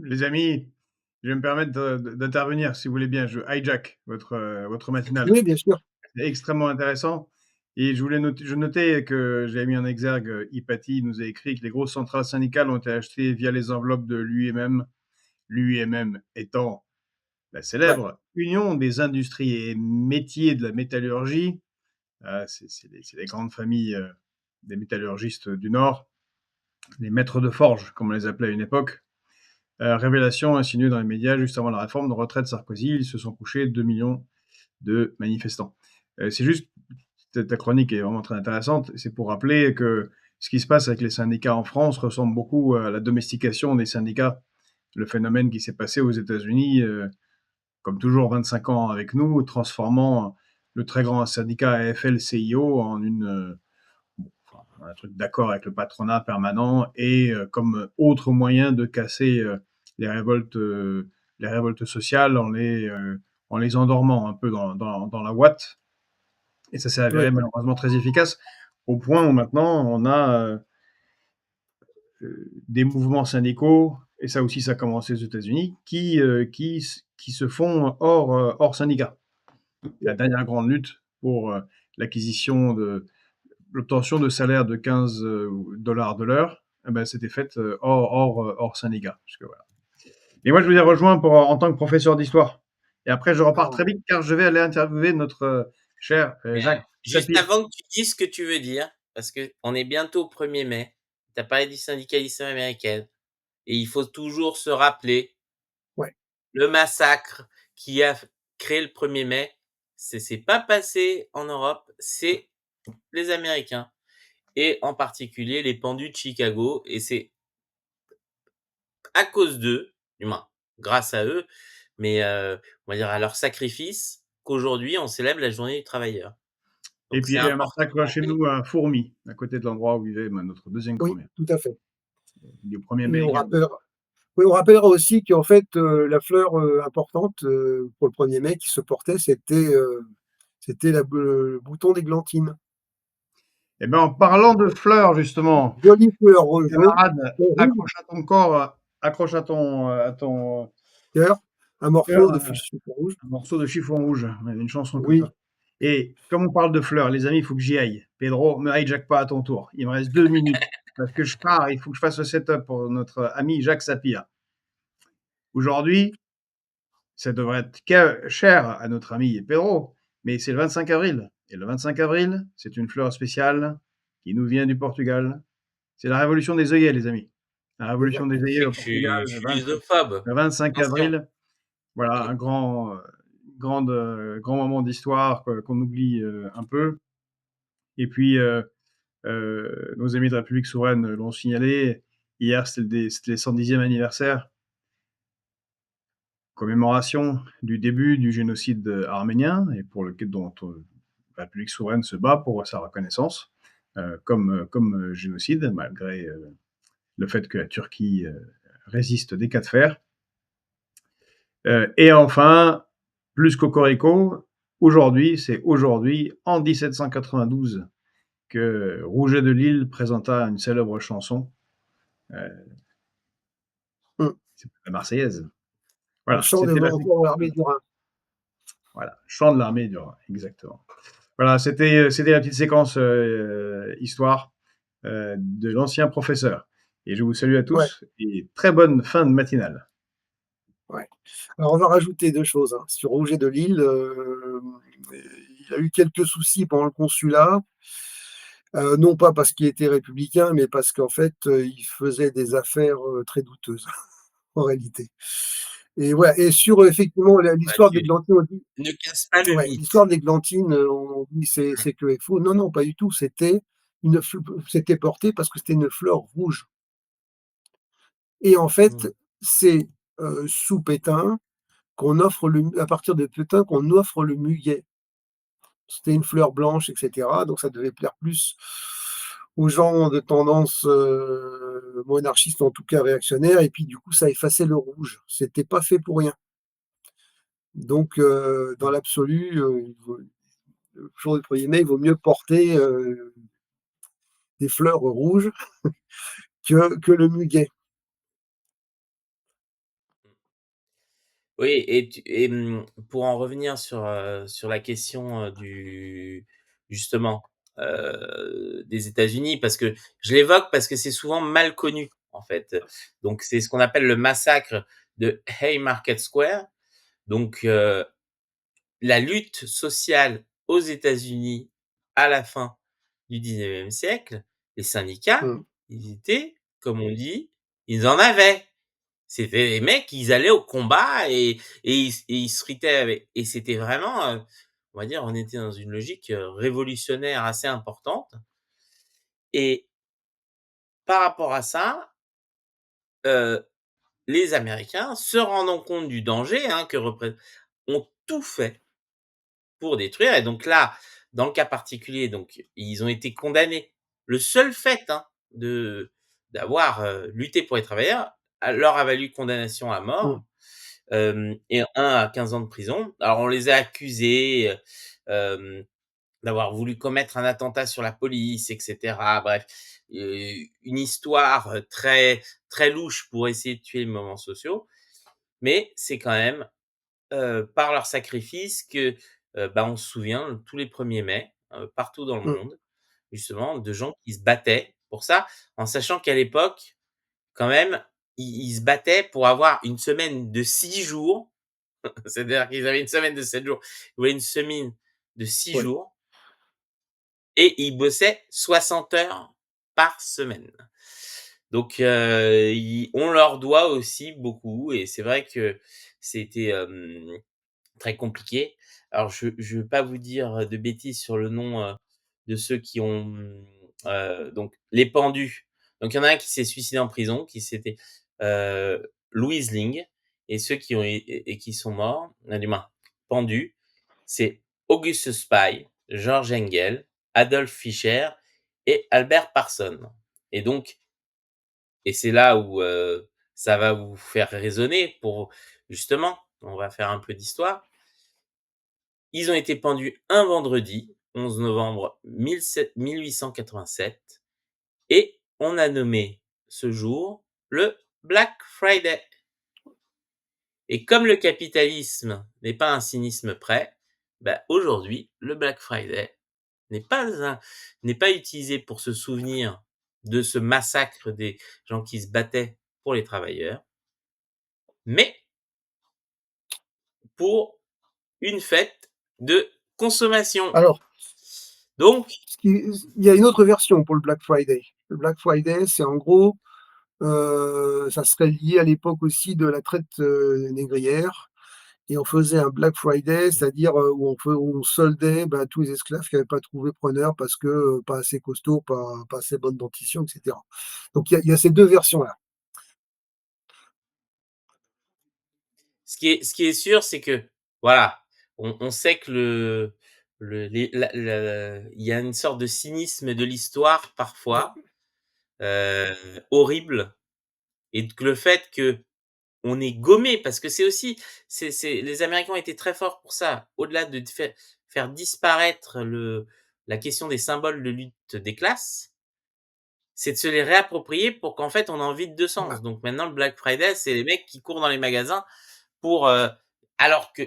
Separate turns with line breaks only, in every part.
Les amis, je vais me permettre d'intervenir, si vous voulez bien. Je hijack votre matinale.
Oui, bien sûr.
C'est extrêmement intéressant. Et je notais que j'avais mis en exergue, Hippolyte nous a écrit que les grosses centrales syndicales ont été achetées via les enveloppes de l'UIMM, l'UIMM étant la
Ouais,
célèbre Union des industries et métiers de la métallurgie. C'est les grandes familles des métallurgistes du Nord, les maîtres de forge, comme on les appelait à une époque. Révélation insinuée dans les médias juste avant la réforme de retraite de Sarkozy, ils se sont couchés 2 millions de manifestants. C'est juste, ta chronique est vraiment très intéressante, c'est pour rappeler que ce qui se passe avec les syndicats en France ressemble beaucoup à la domestication des syndicats, le phénomène qui s'est passé aux États-Unis, comme toujours 25 ans avec nous, transformant le très grand syndicat AFL-CIO en un truc d'accord avec le patronat permanent et comme autre moyen de casser les révoltes, euh, les révoltes sociales en les endormant un peu dans la ouate. Et ça s'est avéré
ouais.
malheureusement très efficace, au point où maintenant on a des mouvements syndicaux, et ça aussi ça a commencé aux États-Unis, qui se font hors syndicat. La dernière grande lutte pour l'acquisition de l'obtention de salaire de 15 dollars de l'heure, eh ben, c'était faite hors syndicat. Voilà. Et moi, je vous ai rejoint en tant que professeur d'histoire. Et après, je repars
Alors,
très vite car je vais aller interviewer notre cher Jacques
Juste
Sapir.
avant que tu dises ce que tu veux dire, parce qu'on est bientôt au 1er mai, tu as parlé du syndicalisme américain, et il faut toujours se rappeler
ouais,
le massacre qui a créé le 1er mai, c'est pas passé en Europe, c'est les Américains, et en particulier les pendus de Chicago, et c'est à cause d'eux, du moins grâce à eux, mais on va dire à leur sacrifice, qu'aujourd'hui on célèbre la journée du travailleur.
Et
Donc
puis, il
c'est
y a eu un
important de
massacre chez
rappeler.
nous à Fourmi, à côté de l'endroit où vivait notre deuxième
oui,
grand-mère.
tout à fait.
Le premier mai
Et on
également.
rappellera oui, on rappellera aussi qu'en fait, la fleur, importante, pour le 1er mai qui se portait, c'était le bouton d'églantine.
Eh bien, en parlant de fleurs, justement,
Jolie fleur, jaune,
camarade,
rouge,
accroche à ton corps, accroche à ton
cœur, un morceau
cœur
de fichu rouge.
un morceau de chiffon rouge. Il y avait une chanson comme ça.
Oui,
Et comme on parle de fleurs, les amis, il faut que j'y aille. Pedro, me hijack pas à ton tour. Il me reste 2 minutes. Parce que je pars, il faut que je fasse le setup pour notre ami Jacques Sapir. Aujourd'hui, ça devrait être cher à notre ami Pedro, mais c'est le 25 avril. Et le 25 avril, c'est une fleur spéciale qui nous vient du Portugal. C'est la révolution des œillets, les amis. La révolution des
exact.
œillets
C'est
au
que
Portugal,
je suis lusophobe.
le 25
Attention.
avril. Voilà, un grand moment d'histoire qu'on oublie un peu. Et puis, nos amis de République souveraine l'ont signalé. Hier, c'était les 110e anniversaire, commémoration du début du génocide arménien, et pour lequel dont la République souveraine se bat pour sa reconnaissance comme génocide, malgré le fait que la Turquie résiste des cas de fer. Et enfin, plus cocorico, c'est aujourd'hui, en 1792, que Rouget de Lille présenta une célèbre chanson, euh,
Mmh.
c'est la Marseillaise.
Le
Voilà,
chant des vainqueurs de l'armée du Rhin.
voilà, chant de l'armée du Rhin, exactement. Voilà, c'était la petite séquence histoire de l'ancien professeur. Et je vous salue à
Ouais,
tous et très bonne fin de matinale.
ouais. Alors on va rajouter 2 choses, hein. Sur Rouget de Lille, il a eu quelques soucis pendant le consulat, non pas parce qu'il était républicain, mais parce qu'en fait, il faisait des affaires, très douteuses, en réalité. Et ouais, et sur, effectivement,
Bah,
l'histoire de
tu
l'églantine, on dit
ne casse pas le
ouais,
mythe.
l'histoire de l'églantine, on dit: «C'est que faux». Non, non, pas du tout. C'était porté parce que c'était une fleur rouge et en fait,
Mmh.
c'est, sous Pétain qu'on offre à partir de Pétain qu'on offre le muguet. C'était une fleur blanche et cetera, donc ça devait plaire plus aux gens de tendance, monarchiste, en tout cas réactionnaire, et puis du coup ça effaçait le rouge. C'était pas fait pour rien. Donc dans l'absolu, le jour du 1er mai, il vaut mieux porter, des fleurs rouges que le muguet.
Oui pour en revenir sur la question, justement, des États-Unis parce que je l'évoque parce que c'est souvent mal connu, en fait. Donc c'est ce qu'on appelle le massacre de Haymarket Square. Donc la lutte sociale aux États-Unis à la fin du 19e siècle, les syndicats,
Mmh,
ils étaient, comme on dit, ils en avaient. C'était les mecs, ils allaient au combat et ils se fritaient avec et c'était vraiment, on va dire, on était dans une logique, révolutionnaire assez importante et par rapport à ça, heu, les Américains, se rendant compte du danger, hein, que repré ont tout fait pour détruire et donc là, dans le cas particulier, donc ils ont été condamnés. Le seul fait, hein, de d'avoir, lutté pour les travailleurs, leur a valu condamnation à
mmh.
mort. Et un à 15 ans de prison. Alors on les a accusés, d'avoir voulu commettre un attentat sur la police et cetera. Bref, une histoire, très très louche pour essayer de tuer les mouvements sociaux. Mais c'est quand même, par leur sacrifice que, bah, on se souvient tous les 1er mai, partout dans le
Mmh.
monde, justement, de gens qui se battaient pour ça, en sachant qu'à l'époque, quand même, ils se battaient pour avoir une semaine de 6 jours. C'est-à-dire qu'ils avaient une semaine de 7 jours. Ils voulaient une semaine de 6
Ouais.
jours et ils bossaient 60 heures par semaine. Donc ils on leur doit aussi beaucoup et c'est vrai que c'était, très compliqué. Alors je veux pas vous dire de bêtises sur le nom, de ceux qui ont, donc les pendus. Donc il y en a un qui s'est suicidé en prison, qui s'était, Louise Ling et ceux qui ont et qui sont morts, du moins pendus, c'est Augustus Spy, George Engel, Adolf Fischer et Albert Parson et donc et c'est là où, ça va vous faire raisonner pour justement, on va faire un peu d'histoire. Ils ont été pendus un vendredi, 11 novembre 1887 et on a nommé ce jour le Black Friday. Et comme le capitalisme n'est pas un cynisme prêt, bah, aujourd'hui, le Black Friday n'est pas un n'est pas utilisé pour se souvenir de ce massacre des gens qui se battaient pour les travailleurs, mais pour une fête de consommation.
Alors,
Donc
ce qui il y a une autre version pour le Black Friday. Le Black Friday, c'est en gros, ça serait lié à l'époque aussi de la traite, négrière et on faisait un Black Friday, c'est-à-dire, où on soldait, bah, tous les esclaves qui n'avaient pas trouvé preneur parce que, pas assez costaud, pas assez bonne dentition et cetera. Donc il y a ces 2 versions-là.
ce qui est sûr, c'est que, voilà, on sait que le les la il y a une sorte de cynisme de l'histoire
Ouais.
parfois, heu, horrible et que le fait qu'on ait gommé parce que c'est aussi c'est les Américains ont été très forts pour ça. Au-delà de faire disparaître la question des symboles de lutte des classes, c'est de se les réapproprier pour qu'en fait, on en vide 2
Voilà.
sens. Donc maintenant, le Black Friday, c'est les mecs qui courent dans les magasins pour, alors que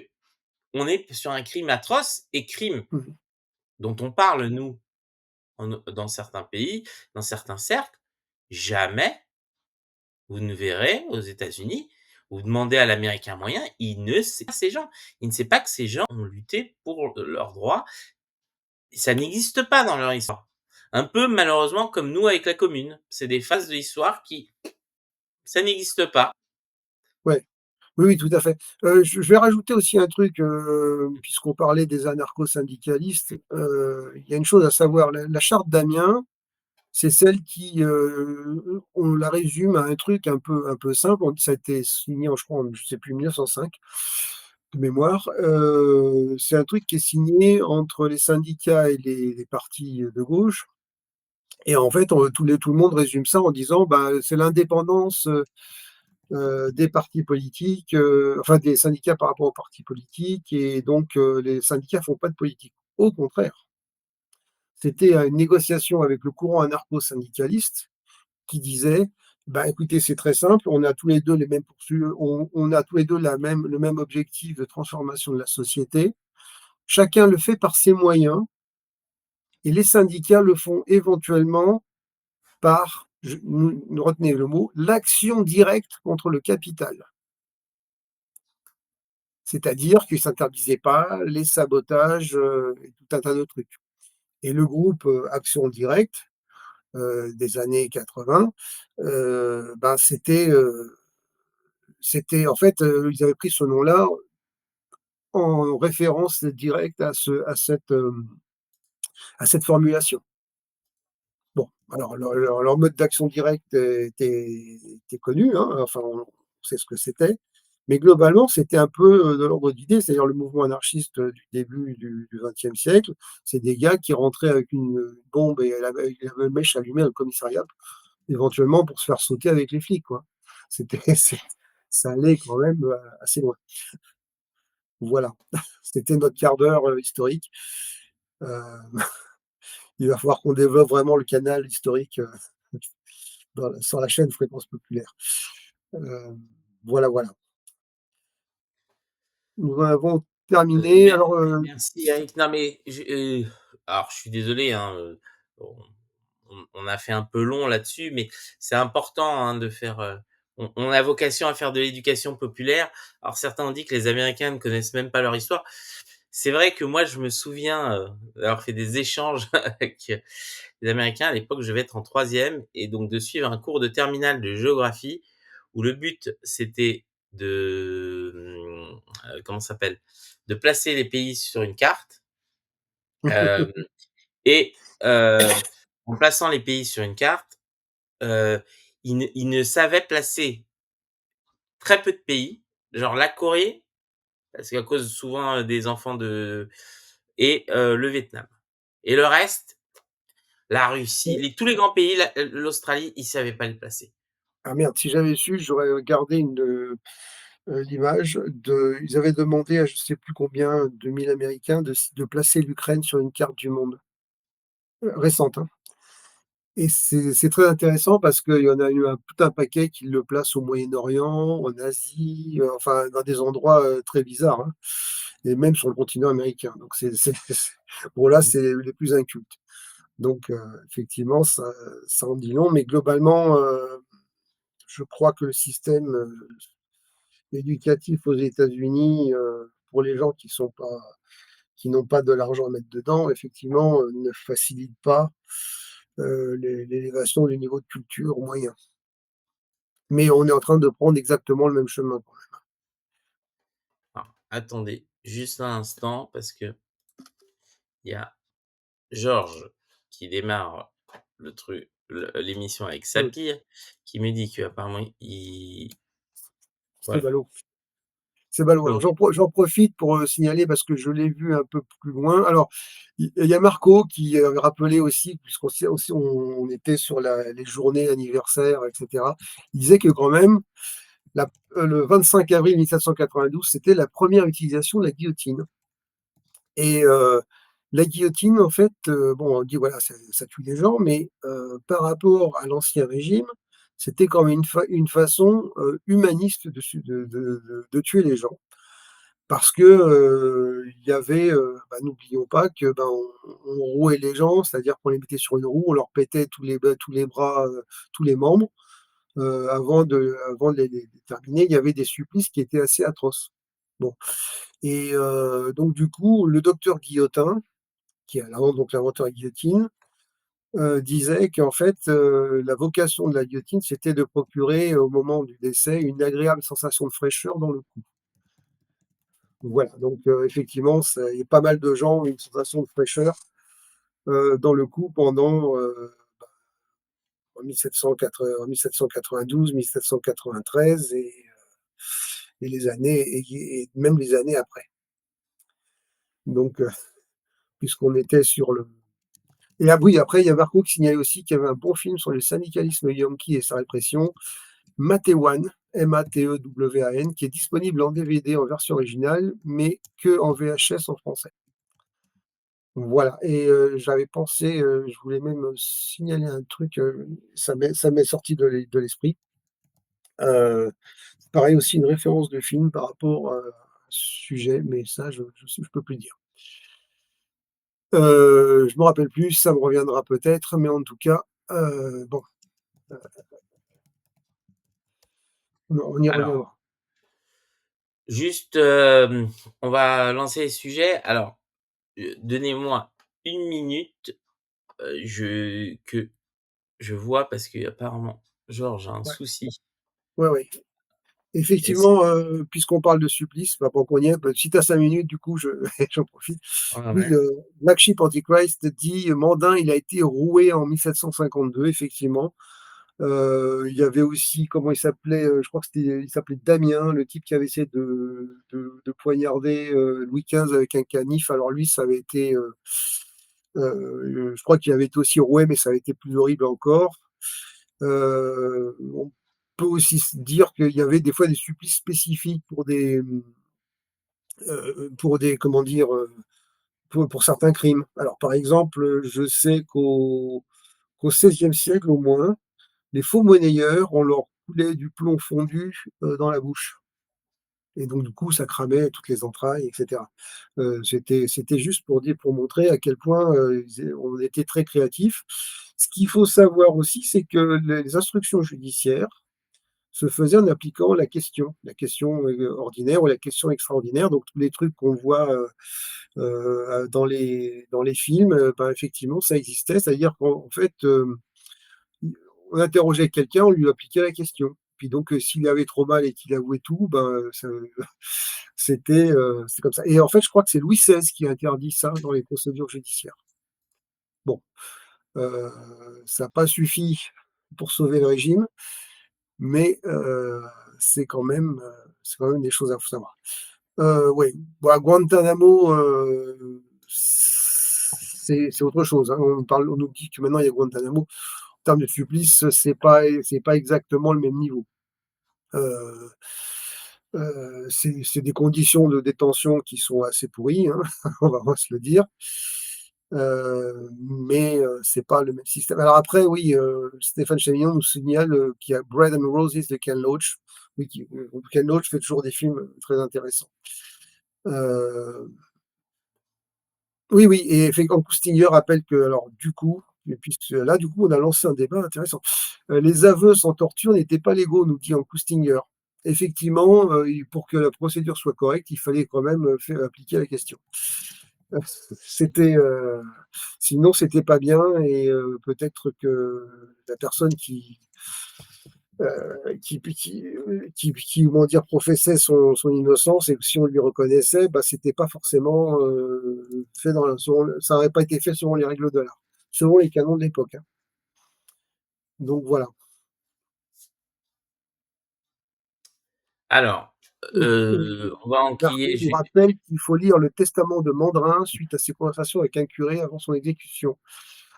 on est sur un crime atroce et crime
Mmh mh.
dont on parle nous, dans certains pays, dans certains cercles. Jamais vous ne verrez aux États-Unis, vous demandez à l'américain moyen, il ne sait pas ces gens. Il ne sait pas que ces gens ont lutté pour, leurs droits. Ça n'existe pas dans leur histoire. Un peu malheureusement comme nous avec la commune. C'est des phases de l'histoire qui ça n'existe pas.
Ouais. Oui, oui, tout à fait. Je vais rajouter aussi un truc, puisqu'on parlait des anarcho-syndicalistes, il y a une chose à savoir, la charte d'Amiens, c'est celle qui, on la résume à un truc un peu simple. Ça a été signé en je crois en je sais plus 1905 de mémoire. C'est un truc qui est signé entre les syndicats et les partis, de gauche et en fait, tout le monde résume ça en disant: «Bah, c'est l'indépendance, des partis politiques, enfin des syndicats par rapport aux partis politiques et donc les syndicats font pas de politique». Au contraire, c'était, une négociation avec le courant anarcho-syndicaliste qui disait: Bah, écoutez, c'est très simple, on a tous les 2 les mêmes on a tous les 2 le même objectif de transformation de la société. Chacun le fait par ses moyens et les syndicats le font éventuellement par, retenez le mot, l'action directe contre le capital. C'est-à-dire qu'ils s'interdisaient pas les sabotages, et tout un tas de trucs. Et le groupe, Action directe, des années 80, ben, c'était en fait, ils avaient pris ce nom-là en référence directe à cette formulation. Bon, alors leur mode d'action directe était connu, hein, enfin, on sait ce que c'était, mais globalement, c'était un peu, de l'ordre d'idées. C'est-à-dire le mouvement anarchiste, du début du XXe siècle, c'est des gars qui rentraient avec une bombe et la mèche allumée dans le commissariat, éventuellement pour se faire sauter avec les flics, quoi. C'était ça allait quand même, assez loin. Voilà, c'était notre quart d'heure, historique. Heu, il va falloir qu'on développe vraiment le canal historique, sur la chaîne Fréquence Populaire. Heu, voilà, voilà. Nous en avons terminé.
Mer
Alors,
merci Eric. Non mais alors je suis désolé, hein, on a fait un peu long là-dessus, mais c'est important, hein, de faire, on a vocation à faire de l'éducation populaire. Alors certains ont dit que les Américains ne connaissent même pas leur histoire. C'est vrai que moi je me souviens, d'avoir fait des échanges avec les Américains. À l'époque, je devais être en troisième et donc de suivre un cours de terminale de géographie où le but c'était de, comment ça s'appelle? De placer les pays sur une carte, hem et en plaçant les pays sur une carte, heu, ils ne savaient placer très peu de pays, genre la Corée, parce qu'à cause souvent, des enfants de et le Vietnam et le reste, la Russie, tous les grands pays, l'Australie, ils savaient pas les placer.
ah merde, si j'avais su, j'aurais gardé l'image ils avaient demandé à je sais plus combien de 1000 Américains de placer l'Ukraine sur une carte du monde, récente, hein. Et c'est très intéressant parce qu'il y en a eu tout un paquet qui le placent au Moyen-Orient, en Asie, enfin dans des endroits, très bizarres, hein, et même sur le continent américain. Donc bon là,
Mmh.
c'est les plus incultes. Donc effectivement, ça en dit long, mais globalement, je crois que le système, éducatif aux États-Unis, pour les gens qui n'ont pas de l'argent à mettre dedans, effectivement, ne facilite pas, l'élévation du niveau de culture moyen. Mais on est en train de prendre exactement le même chemin, quoi.
Alors, attendez juste un instant parce que il y a Georges qui démarre l'émission avec
Mmh,
Sapir, qui me dit qu'apparemment il
c'est
voilà,
ballot. C'est ballot. Alors
donc
j'en profite pour, signaler parce que je l'ai vu un peu plus loin. Alors, il y a Marco qui, rappelait aussi, puisqu'on s'est aussi on était sur les journées anniversaires et cetera. Il disait que quand même la le 25 avril 1792, c'était la première utilisation de la guillotine. Et la guillotine, en fait, bon, on dit voilà, ça tue des gens, mais par rapport à l'Ancien Régime, c'était quand même une façon, humaniste de tuer les gens. Parce que, il y avait, bah, n'oublions pas que, ben, on rouait les gens, c'est-à-dire qu'on les mettait sur une roue, on leur pétait tous les bras, tous les membres, avant de les terminer. Il y avait des supplices qui étaient assez atroces. Bon, et donc du coup, le docteur Guillotin, qui est l'inventeur de la guillotine, disait qu'en fait, la vocation de la guillotine, c'était de procurer, au moment du décès, une agréable sensation de fraîcheur dans le cou. Voilà, donc effectivement, il y a pas mal de gens ont une sensation de fraîcheur, dans le cou pendant, en 1792-1793 et les années et même les années après. Donc puisqu'on était sur le et ah oui, après il y a Marco qui signalait aussi qu'il y avait un bon film sur le syndicalisme yankee et sa répression, Matewan, Matewan, qui est disponible en DVD en version originale, mais qu'en VHS en français. Voilà et j'avais pensé, je voulais même, signaler un truc, ça m'est sorti de l'esprit. Pareil aussi une référence de film par rapport, à ce sujet, mais ça je peux plus dire. Je me rappelle plus, ça me reviendra peut-être, mais en tout cas, bon, heu, on y
Alors,
reviendra.
juste, on va lancer le sujet. Alors, donnez-moi une minute, que je vois parce qu'apparemment Georges a un
Ouais,
souci
ouais, ouais.
et c'est
Effectivement, puisqu'on parle de supplice, bah, pour qu'on y est, bah, si tu as 5 minutes, du coup, j'en profite.
ouais,
Oui,
ouais.
Black Sheep Antichrist dit: «Mandin, il a été roué en 1752», effectivement. Il y avait aussi, comment il s'appelait? Je crois que il s'appelait Damien, le type qui avait essayé de poignarder, Louis XV avec un canif. Alors lui, ça avait été, je crois qu'il avait été aussi roué, mais ça avait été plus horrible encore. On peut aussi se dire qu'il y avait des fois des supplices spécifiques pour des comment dire? Pour certains crimes. Alors par exemple, je sais qu'au XVIe siècle au moins, les faux monnayeurs, on leur coulait du plomb fondu, dans la bouche et donc du coup, ça cramait toutes les entrailles et cetera. C'était juste pour montrer à quel point, on était très créatifs. Ce qu'il faut savoir aussi, c'est que les instructions judiciaires se faisaient en appliquant la question, ordinaire ou la question extraordinaire, donc tous les trucs qu'on voit, dans les films, ben, effectivement, ça existait. C'est-à-dire qu'en fait, on interrogeait quelqu'un, on lui appliquait la question. Puis donc, s'il avait trop mal et qu'il avouait tout, ben, c'était comme ça. Et en fait, je crois que c'est Louis XVI qui a interdit ça dans les procédures judiciaires. Bon, heu, ça n'a pas suffi pour sauver le régime, mais c'est quand même des choses à savoir. Ouais, bah, Guantanamo, c'est autre chose, hein. On nous dit que maintenant il y a Guantanamo. En termes de supplice, c'est pas exactement le même niveau. Heu c'est des conditions de détention qui sont assez pourries, hein, on va se le dire. Mais c'est pas le même système. Alors après oui, Stéphane Chavillon nous signale, qu'il y a Bread and Roses de Ken Loach. Oui, Ken Loach fait toujours des films, très intéressants. Heu Oui, oui et effectivement, Coustinger rappelle que alors du coup et puisque là, du coup, on a lancé un débat intéressant. Les aveux sans torture n'étaient pas légaux, nous dit Coustinger. Effectivement, il pour que la procédure soit correcte, il fallait quand même, faire appliquer la question. Heu, c'était, sinon c'était pas bien et peut-être que la personne qui, comment dire, professait son innocence et que si on lui reconnaissait, bah, c'était pas forcément, fait ça aurait pas été fait selon les règles de l'art, selon les canons de l'époque, hein. Donc voilà.
Alors, on va
Berthet
enquiller
nous
ju
rappelle qu'il faut lire le testament de Mandrin suite à ses conversations avec un curé avant son exécution.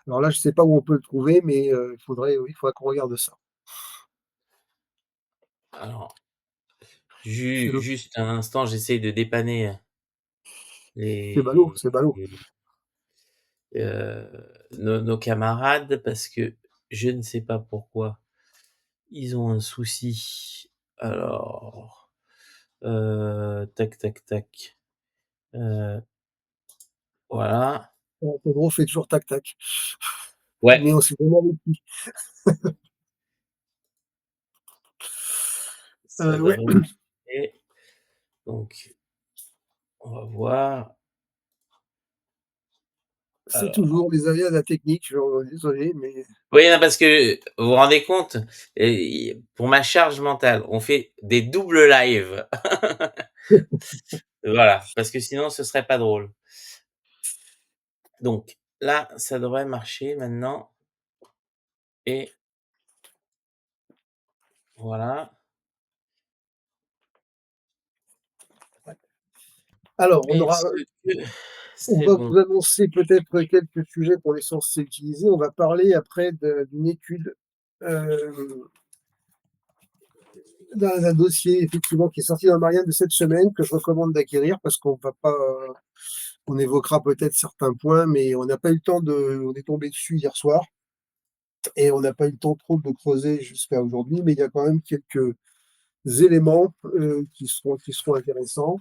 Alors là, je sais pas où on peut le trouver, mais il faudrait qu'on regarde ça.
alors,
C'est le
juste un instant, j'essaye de dépanner,
c'est ballot,
les
c'est ballot.
nos camarades parce que je ne sais pas pourquoi ils ont un souci. Alors, tac, tac, tac, heu, voilà.
Pedro fait toujours tac tac.
Ouais,
Mais on s'est vraiment méfié.
ça
Ouais,
devrait marcher. Donc on va voir.
c'est
Alors
toujours les aléas de la technique, désolé, mais
oui, non, parce que vous vous rendez compte, pour ma charge mentale, on fait des doubles lives. Voilà, parce que sinon ce serait pas drôle. Donc là, ça devrait marcher maintenant et voilà.
alors
Est-ce que
on
c'est
va
bon?
vous annoncer peut-être quelques sujets qu'on est censé utiliser. On va parler après d'une étude, heu, d'un dossier effectivement qui est sorti dans Marianne de cette semaine que je recommande d'acquérir parce qu'on va pas On évoquera peut-être certains points, mais on n'a pas eu le temps on est tombé dessus hier soir et on n'a pas eu le temps trop de creuser jusqu'à aujourd'hui, mais il y a quand même quelques éléments, qui seront intéressants.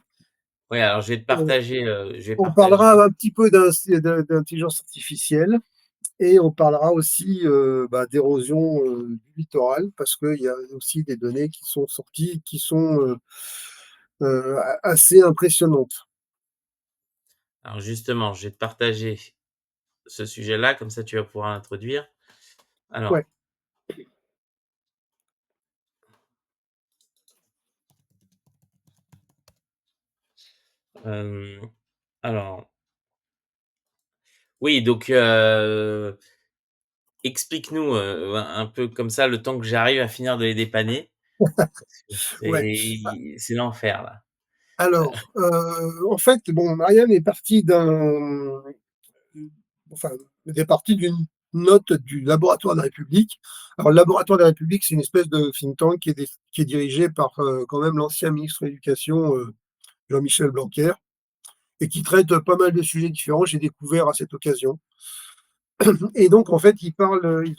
Oui, alors
Heu,
je vais
on
partager
parlera un petit peu d'intelligence artificielle et on parlera aussi, d'érosion, du littoral parce qu'il y a aussi des données qui sont sorties qui sont, assez impressionnantes.
alors justement, je vais te partager ce sujet-là, comme ça tu vas pouvoir l'introduire.
Ouais,
Alors, hem, alors oui, donc explique-nous, un peu comme ça, le temps que j'arrive à finir de les dépanner. Parce que
ouais.
c'est l'enfer là.
Alors, en fait, bon, Marianne est partie enfin, elle est partie d'une note du laboratoire de la République. Alors, le laboratoire de la République, c'est une espèce de think tank qui est dirigé par, quand même l'ancien ministre de l'Éducation, Jean-Michel Blanquer et qui traite pas mal de sujets différents, j'ai découvert à cette occasion. Et donc en fait, ils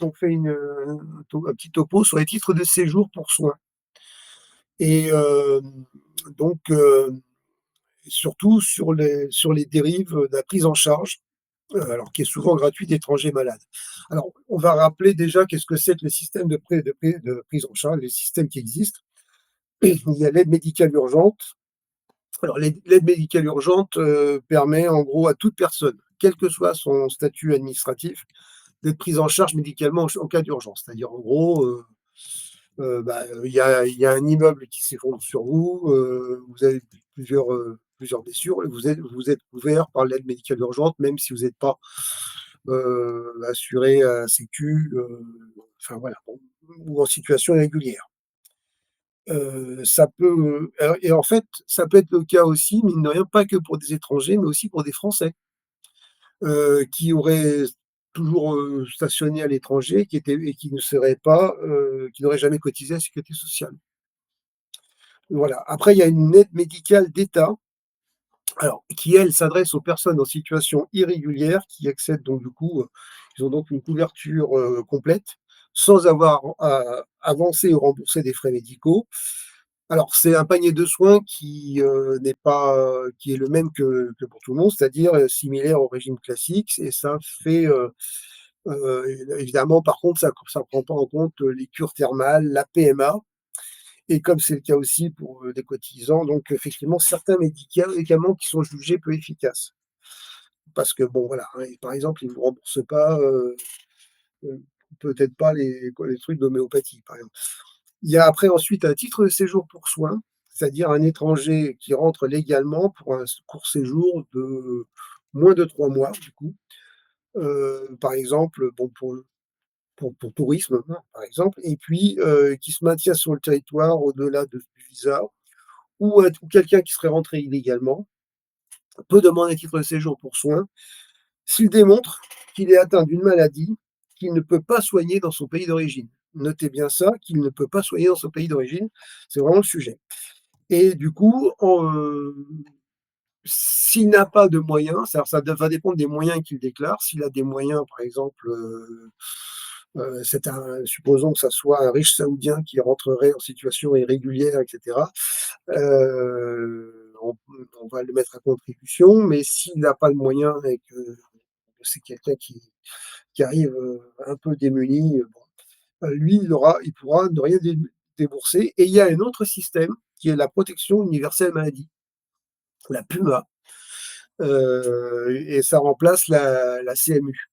ont fait un petit topo sur les titres de séjour pour soins et donc surtout sur les dérives de la prise en charge, alors qui est souvent gratuite d'étrangers malades. Alors, on va rappeler déjà qu'est-ce que c'est que le système de prise en charge, les systèmes qui existent. Il y a l'aide médicale urgente. Alors l'aide médicale urgente, permet en gros à toute personne, quel que soit son statut administratif, d'être prise en charge médicalement en cas d'urgence. C'est-à-dire en gros, il y a un immeuble qui s'effondre sur vous, vous avez plusieurs blessures et vous êtes couvert par l'aide médicale urgente, même si vous n'êtes pas, assuré à la sécu, enfin voilà, bon, ou en situation irrégulière. Ça peut, et en fait, ça peut être le cas aussi, mine de rien, pas que pour des étrangers, mais aussi pour des Français, qui auraient toujours, stationné à l'étranger, qui ne seraient pas, qui n'auraient jamais cotisé à la sécurité sociale. Voilà. Après, il y a une aide médicale d'État, alors qui, elle, s'adresse aux personnes en situation irrégulière qui accèdent donc du coup, ils ont donc une couverture, complète, sans avoir à avancer ou rembourser des frais médicaux. Alors, c'est un panier de soins n'est pas, qui est le même que pour tout le monde, c'est-à-dire, similaire au régime classique et ça fait, évidemment, par contre, ça prend pas en compte, les cures thermales, la PMA et comme c'est le cas aussi pour, des cotisants, donc effectivement, certains médicaments qui sont jugés peu efficaces. Parce que bon, voilà, hein, par exemple, ils ne vous remboursent pas, heu, peut-être pas les trucs d'homéopathie, par exemple. Il y a après ensuite un titre de séjour pour soins, c'est-à-dire un étranger qui rentre légalement pour un court séjour de moins de 3 mois du coup, par exemple, bon pour tourisme, hein, par exemple et puis, qui se maintient sur le territoire au-delà du visa ou quelqu'un qui serait rentré illégalement peut demander un titre de séjour pour soins s'il démontre qu'il est atteint d'une maladie qu'il ne peut pas soigner dans son pays d'origine. Notez bien ça, qu'il ne peut pas soigner dans son pays d'origine, c'est vraiment le sujet. Et du coup, s'il n'a pas de moyens, ça va dépendre des moyens qu'il déclare. S'il a des moyens, par exemple, supposons que ça soit un riche saoudien qui rentrerait en situation irrégulière, et cetera, on va le mettre à contribution, mais s'il n'a pas de moyens et que c'est quelqu'un qui arrive, un peu démuni, bon, lui, il pourra ne rien débourser et il y a un autre système qui est la protection universelle maladie, la PUMA, et ça remplace la CMU.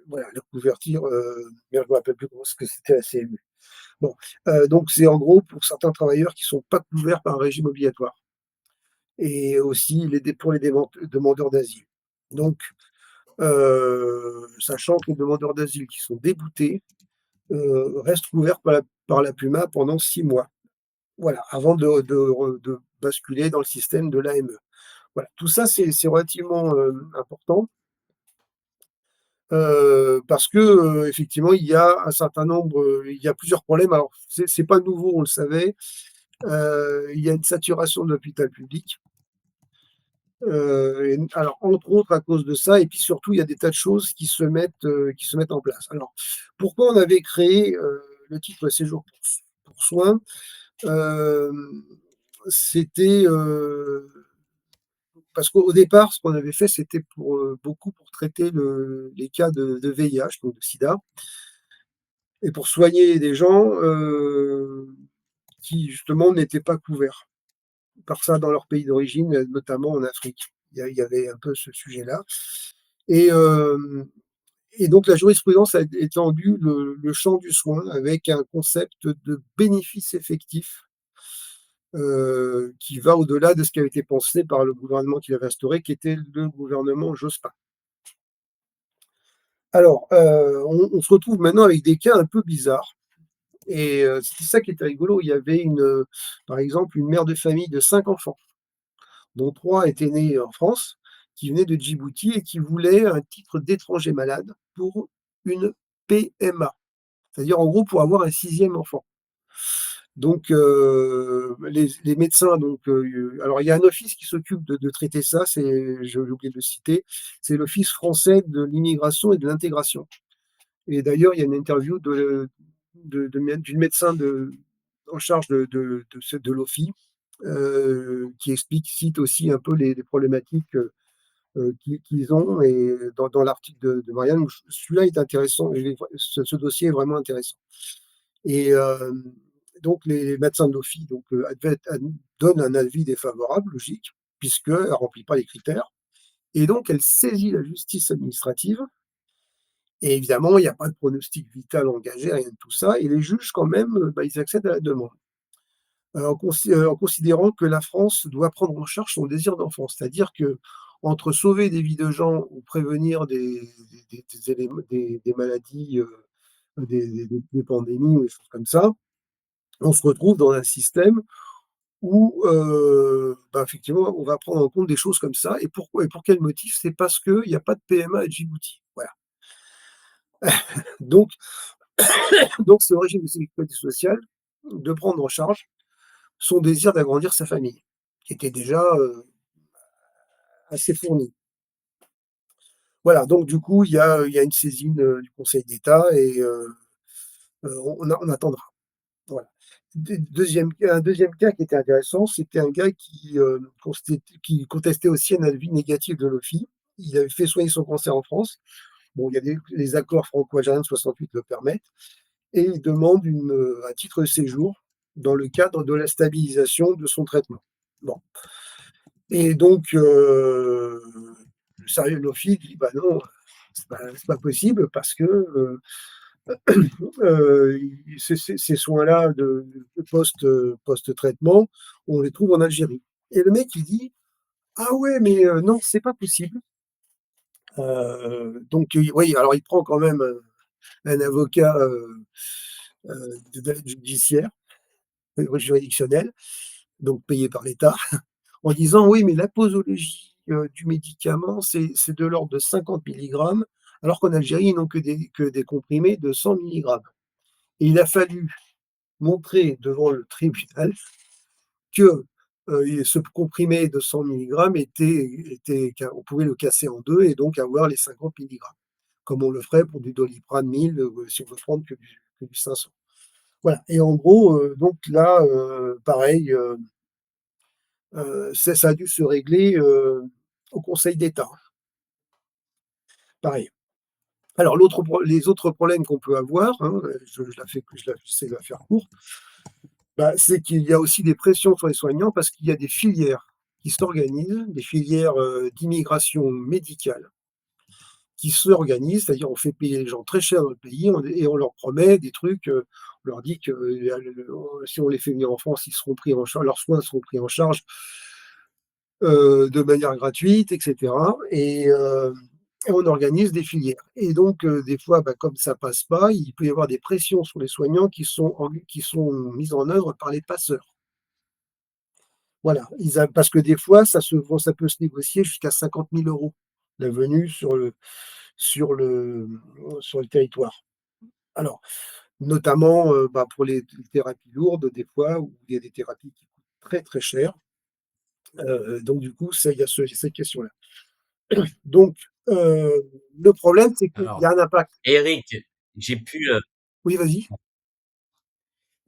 Voilà, la couverture, merde, je me rappelle plus comment ce que c'était la CMU. Bon, donc c'est en gros pour certains travailleurs qui sont pas couverts par un régime obligatoire et aussi pour les demandeurs d'asile. Donc, sachant que les demandeurs d'asile qui sont déboutés, restent couverts par la PUMA pendant 6 mois. Voilà, avant de basculer dans le système de l'AME. Voilà, tout ça, c'est relativement, important, parce que, effectivement, il y a plusieurs problèmes. Alors, c'est pas nouveau, on le savait. Il y a une saturation de l'hôpital public. Alors entre autres à cause de ça et puis surtout il y a des tas de choses qui se mettent en place. Alors pourquoi on avait créé, le titre séjour pour soins? Hem, C'était, parce qu'au départ ce qu'on avait fait c'était pour, beaucoup pour traiter les cas de VIH, donc de sida et pour soigner des gens, qui justement n'étaient pas couverts par ça dans leur pays d'origine, notamment en Afrique. Il y avait un peu ce sujet-là et hem et donc la jurisprudence a étendu le champ du soin avec un concept de bénéfice effectif, qui va au-delà de ce qui avait été pensé par le gouvernement qui l'avait instauré, qui était le gouvernement Jospin. Alors, on se retrouve maintenant avec des cas un peu bizarres et c'était ça qui était rigolo. Il y avait par exemple, une mère de famille de 5 enfants, dont 3 étaient nés en France, qui venait de Djibouti et qui voulait un titre d'étranger malade pour une PMA. C'est-à-dire, en gros, pour avoir un sixième enfant. Donc, les médecins, alors il y a un office qui s'occupe de traiter ça, j'ai oublié de le citer, c'est l'Office français de l'immigration et de l'intégration. Et d'ailleurs, il y a une interview d'une médecin en charge de l'OFII, qui cite aussi un peu les problématiques qu'ils ont. Et dans l'article de Marianne, celui-là est intéressant, ce dossier est vraiment intéressant. Et donc les médecins de l'OFII donnent un avis défavorable, logique, puisqu'elle ne remplit pas les critères. Et donc elle saisit la justice administrative. Et évidemment, il n'y a pas de pronostic vital engagé, rien de tout ça. Et les juges, quand même, ils accèdent à la demande, en considérant que la France doit prendre en charge son désir d'enfant. C'est-à-dire que entre sauver des vies de gens ou prévenir des maladies, des pandémies ou des choses comme ça, on se retrouve dans un système où, effectivement, on va prendre en compte des choses comme ça. Et pourquoi et pour quel motif? C'est parce qu'il y a pas de PMA à Djibouti. Voilà. Donc donc c'est au régime de sécurité sociale de prendre en charge son désir d'agrandir sa famille, qui était déjà, assez fourni. Voilà, donc du coup, il y a une saisine, du Conseil d'État et on attendra. Voilà. Un 2e cas qui était intéressant, c'était un gars qui contestait aussi un avis négatif de l'OFII. Il avait fait soigner son cancer en France. Bon, il y a les accords franco-algériens de 68 le permettent et il demande un titre de séjour dans le cadre de la stabilisation de son traitement. Bon et donc le sérieux de l'OFII dit: «Bah non, c'est pas possible parce que, ces soins-là de post-traitement, on les trouve en Algérie». Et le mec il dit: «Ah ouais, mais non, c'est pas possible». Donc oui, alors il prend quand même, un avocat, d'aide judiciaire, juridictionnel, donc payé par l'État, en disant: «Oui, mais la posologie, du médicament, c'est de l'ordre de 50 milligrammes, alors qu'en Algérie, ils n'ont que des comprimés de 100 milligrammes». Et il a fallu montrer devant le tribunal que, ce comprimé de 100 milligrammes on pouvait le casser en 2 et donc avoir les 50 milligrammes, comme on le ferait pour du Doliprane 1000, si on veut prendre que du 500. Voilà et en gros, donc là, pareil, ça a dû se régler, au Conseil d'État, pareil. Alors les autres problèmes qu'on peut avoir, hein, j'essaie de la faire courte, c'est qu'il y a aussi des pressions sur les soignants parce qu'il y a des filières qui s'organisent, des filières, d'immigration médicale qui s'organisent, c'est-à-dire on fait payer les gens très cher dans le pays et on leur promet des trucs, on leur dit que, si on les fait venir en France, ils seront pris en charge, leurs soins seront pris en charge, de manière gratuite et cetera et on organise des filières et donc des fois, comme ça passe pas, il peut y avoir des pressions sur les soignants qui sont mises en œuvre par les passeurs. Voilà, parce que des fois, ça peut se négocier jusqu'à 50 000 € la venue sur le sur le territoire. Alors, notamment, pour les thérapies lourdes, des fois, où il y a des thérapies qui coûtent très, très cher Donc du coup, il y a cette question-là. Donc, le problème, c'est qu'il y
Alors,
a un impact.
Eric, j'ai pu,
Oui, vas-y.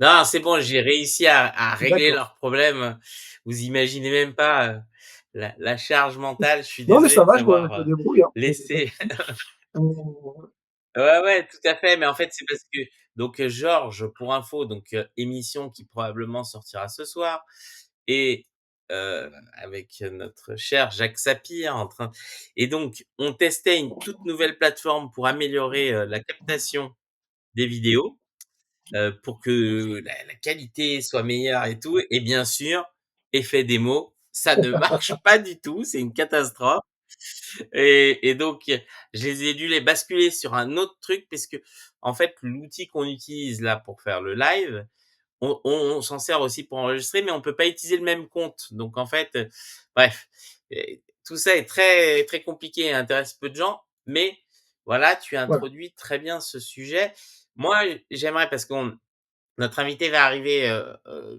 non, c'est bon, j'ai réussi à régler
D'accord.
leurs problèmes. Vous imaginez même pas, la charge mentale. Je suis
Non, mais
désolé
ça
de
va,
t'avoir,
je me débrouille, hein. Pas de
laissé.
souci. Heu,
Ouais, ouais, tout à fait, mais en fait, c'est parce que donc, Georges, pour info, donc, émission qui probablement sortira ce soir et avec notre cher Jacques Sapir en train et donc on testait une toute nouvelle plateforme pour améliorer, la captation des vidéos, pour que la qualité soit meilleure et tout et bien sûr, effet démo, ça ne marche pas du tout, c'est une catastrophe et donc je les ai dû les basculer sur un autre truc puisque en fait, l'outil qu'on utilise là pour faire le live, on s'en sert aussi pour enregistrer, mais on peut pas utiliser le même compte. Donc en fait, bref, tout ça est très, très compliqué et intéresse peu de gens, mais voilà, tu as
voilà.
introduit très bien ce sujet. Moi, j'aimerais parce qu'on notre invité va arriver,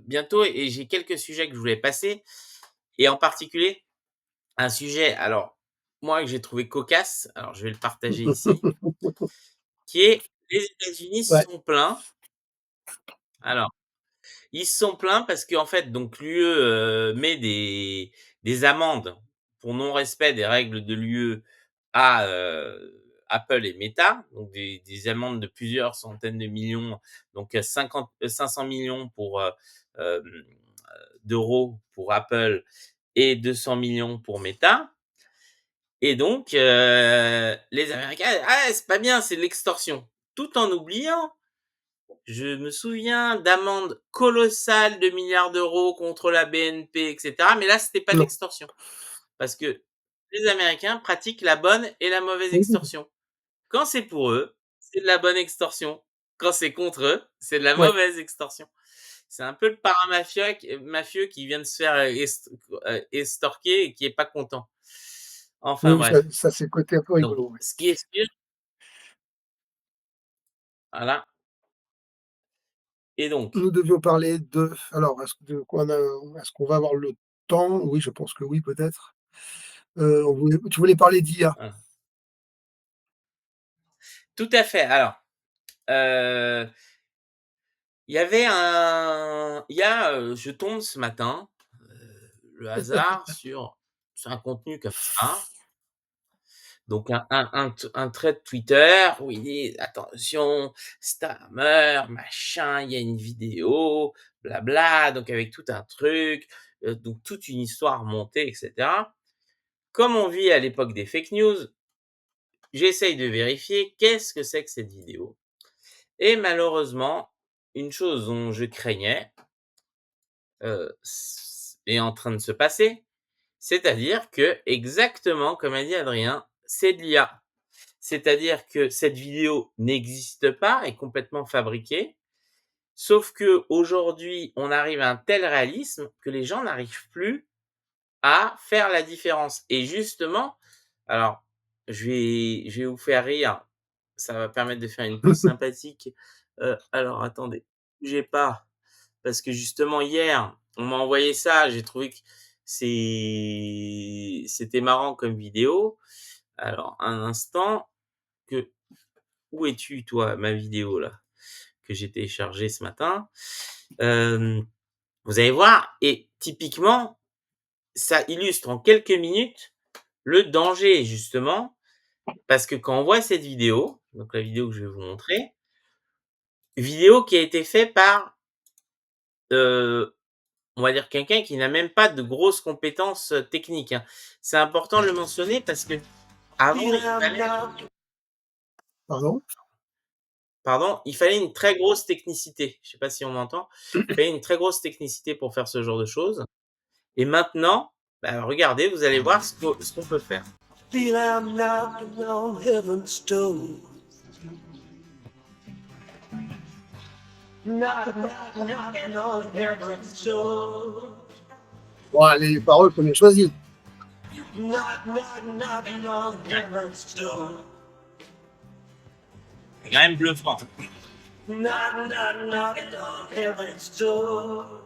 bientôt et j'ai quelques sujets que je voulais passer et en particulier un sujet, alors moi que j'ai trouvé cocasse, alors je vais le partager ici, qui est les États-Unis se
Ouais.
sont plaints. Alors, ils se sont plaints parce qu'en fait, donc l'UE, met des amendes pour non-respect des règles de l'UE à, Apple et Meta, donc des amendes de plusieurs centaines de millions, donc 500 millions pour, d'euros pour Apple et 200 millions pour Meta et donc les Américains: «Ah, c'est pas bien, c'est de l'extorsion». Tout en oubliant je me souviens d'amendes colossales de milliards d'euros contre la BNP et cetera, mais là, c'était pas de
Non.
l'extorsion. Parce que les Américains pratiquent la bonne et la mauvaise
Oui,
extorsion. Quand c'est pour eux, c'est de la bonne extorsion. Quand c'est contre eux, c'est de la
ouais.
mauvaise extorsion. C'est un peu le mafieux qui vient de se faire, extorquer et qui est pas content. Enfin
Oui,
bref.
ça c'est le côté un peu
Donc
rigolo, ouais.
ce qui est sûr voilà et donc
Nous devions parler de alors, est-ce qu'on va avoir le temps? Oui, je pense que oui, peut-être. Tu voulais parler d'IA?
voilà. Tout à fait. Alors, heu je tombe ce matin, le hasard sur un contenu comme ça, donc un thread Twitter où il dit: «Attention, Starmer, machin, il y a une vidéo, blabla», donc avec tout un truc, donc toute une histoire montée et cetera. Comme on vit à l'époque des fake news, j'essaye de vérifier qu'est-ce que c'est que cette vidéo et malheureusement, une chose dont je craignais, s est en train de se passer. C'est-à-dire que, exactement comme a dit Adrien, c'est de l'IA. C'est-à-dire que cette vidéo n'existe pas, est complètement fabriquée, sauf qu'aujourd'hui, on arrive à un tel réalisme que les gens n'arrivent plus à faire la différence et justement, alors je vais vous faire rire, ça va permettre de faire une pause sympathique, alors attendez, bougez pas. Parce que justement hier, on m'a envoyé ça, j'ai trouvé que c'était marrant comme vidéo. Alors un instant, que où es-tu toi, ma vidéo là, que j'ai téléchargée ce matin? Hem, vous allez voir et typiquement, ça illustre en quelques minutes le danger justement, parce que quand on voit cette vidéo, donc la vidéo que je vais vous montrer, vidéo qui a été faite par, heu on va dire quelqu'un qui n'a même pas de grosses compétences, techniques, hein. C'est important de le mentionner parce qu'avant il fallait
Pardon?
il fallait une très grosse technicité. Je sais pas si on m'entend? Il fallait une très grosse technicité pour faire ce genre de choses et maintenant, bah, regardez, vous allez voir ce qu'on peut faire. Feel I'm knocking on heaven's door. Knocking on heaven's door.
Bon, les paroles, faut bien choisir.
Knocking on heaven's door. C'est quand même bluffant. Knocking on heaven's door.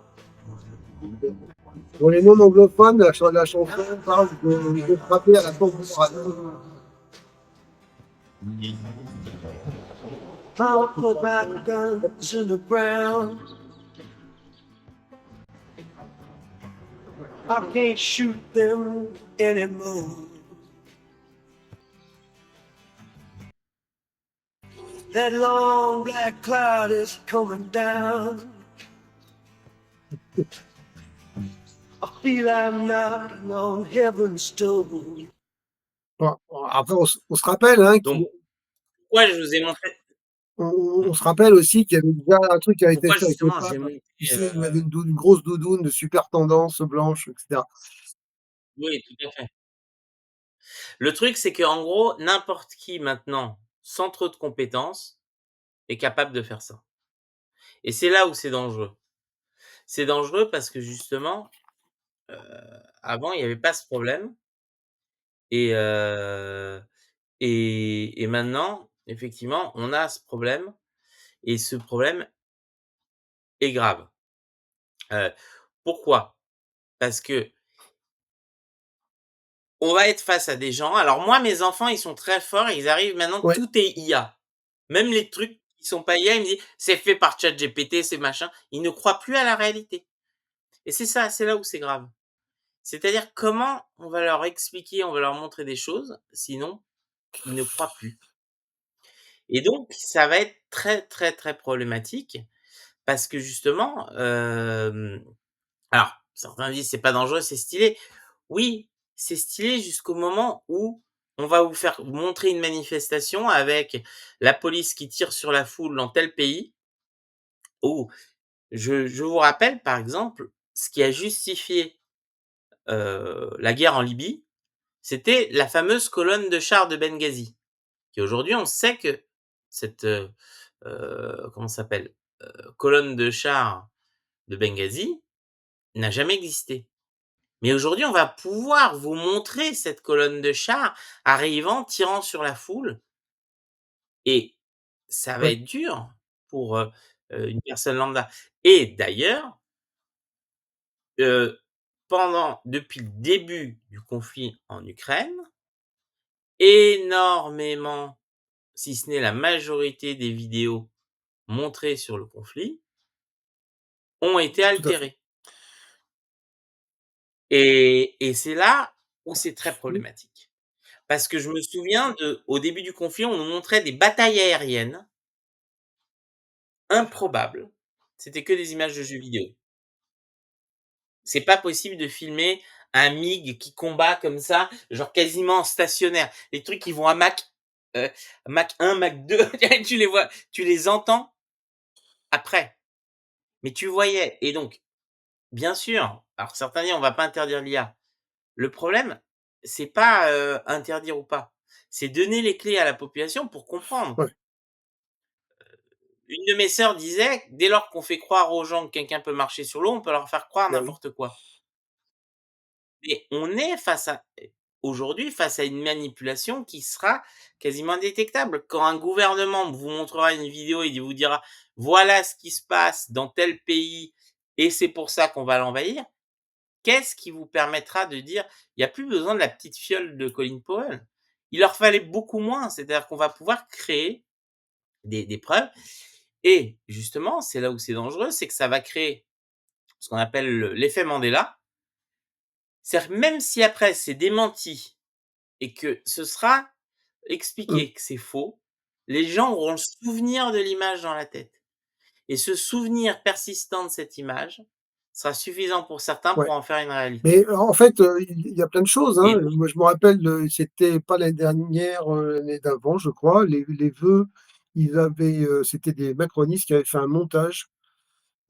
Pour les non-anglophones, la chanson parle de frapper à la tambourade.
I'll put my guns in the ground. I can't shoot them anymore. That long black cloud is coming down. I feel I'm knocking on heaven's door.
Bon, après, on se rappelle, hein,
Donc, pourquoi je vous ai montré
on se rappelle aussi qu'il y avait déjà un truc qui a été
pourquoi
fait avec le
justement
pape.
j'ai montré,
Tu sais, il avait une grosse doudoune de super tendance blanche, etc.
oui, tout à fait. Le truc, c'est qu'en gros, n'importe qui maintenant, sans trop de compétences, est capable de faire ça. Et c'est là où c'est dangereux. C'est dangereux parce que justement, heu, avant, il y avait pas ce problème et maintenant, effectivement, on a ce problème et ce problème est grave. Heu, Pourquoi? Parce qu'on va être face à des gens alors moi, mes enfants, ils sont très forts, ils arrivent maintenant,
Ouais,
tout est IA. Même les trucs qui sont pas IA, ils me disent: «C'est fait par ChatGPT, c'est machin». Ils ne croient plus à la réalité et c'est ça, c'est là où c'est grave. C'est-à-dire comment on va leur expliquer, on va leur montrer des choses, sinon ils ne croient plus et donc ça va être très, très, très problématique parce que justement, alors certains disent: «C'est pas dangereux, c'est stylé». Oui, c'est stylé jusqu'au moment où on va vous faire montrer une manifestation avec la police qui tire sur la foule dans tel pays où je vous rappelle par exemple, ce qui a justifié, la guerre en Libye, c'était la fameuse colonne de chars de Benghazi, qui aujourd'hui on sait que cette, comment ça s'appelle? Colonne de chars de Benghazi n'a jamais existé. Mais aujourd'hui, on va pouvoir vous montrer cette colonne de chars arrivant, tirant sur la foule et ça va
ouais,
être dur pour, une personne lambda et d'ailleurs, depuis le début du conflit en Ukraine, énormément, si ce n'est la majorité des vidéos montrées sur le conflit ont été
tout à fait.
altérées et c'est là où c'est très
Mmh,
problématique. Parce que je me souviens au début du conflit, on nous montrait des batailles aériennes improbables. C'était que des images de jeux vidéo. C'est pas possible de filmer un MiG qui combat comme ça, genre quasiment stationnaire. Les trucs qui vont à Mach 1, Mach 2, tu les vois, tu les entends après. Mais tu voyais et donc, bien sûr, alors certains disent: «On va pas interdire l'IA». Le problème, c'est pas, interdire ou pas, c'est donner les clés à la population pour comprendre.
ouais,
Une de mes sœurs disait: «Dès lors qu'on fait croire aux gens que quelqu'un peut marcher sur l'eau, on peut leur faire croire
bah oui,
n'importe quoi». Mais on est aujourd'hui face à une manipulation qui sera quasiment indétectable. Quand un gouvernement vous montrera une vidéo et il vous dira: «Voilà ce qui se passe dans tel pays et c'est pour ça qu'on va l'envahir», qu'est-ce qui vous permettra de dire: «Il y a plus besoin de la petite fiole de Colin Powell»? Il leur fallait beaucoup moins, c'est-à-dire qu'on va pouvoir créer des preuves et justement, c'est là où c'est dangereux, c'est que ça va créer ce qu'on appelle l'effet Mandela. C'est-à-dire même si après c'est démenti et que ce sera
mmh,
expliqué que c'est faux, les gens auront le souvenir de l'image dans la tête et ce souvenir persistant de cette image sera suffisant pour certains
ouais.
pour en faire une réalité
Mais en fait, il y a plein de choses,
et
hein.
donc
Moi, je me rappelle, c'était pas l'année dernière, l'année d'avant, je crois, les vœux, ils avaient, c'était des macronistes qui avaient fait un montage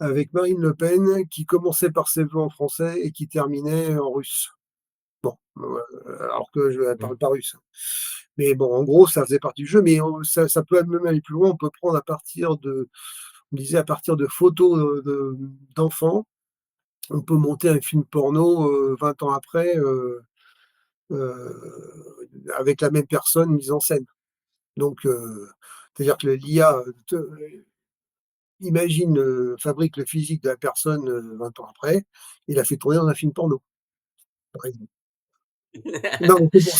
avec Marine Le Pen qui commençait par ses vœux en français et qui terminait en russe. Bon, alors que je elle
mmh,
parle pas russe, hein. Mais bon, en gros, ça faisait partie du jeu, mais ça peut même aller plus loin. On peut prendre à partir de on disait à partir de photos, d'enfants, on peut monter un film porno, 20 ans après, avec la même personne mise en scène. Donc, c'est-à-dire que l'IA te imagine, fabrique le physique de la personne, 20 ans après, il l'a fait tourner dans un film porno, par exemple. Non, mais c'est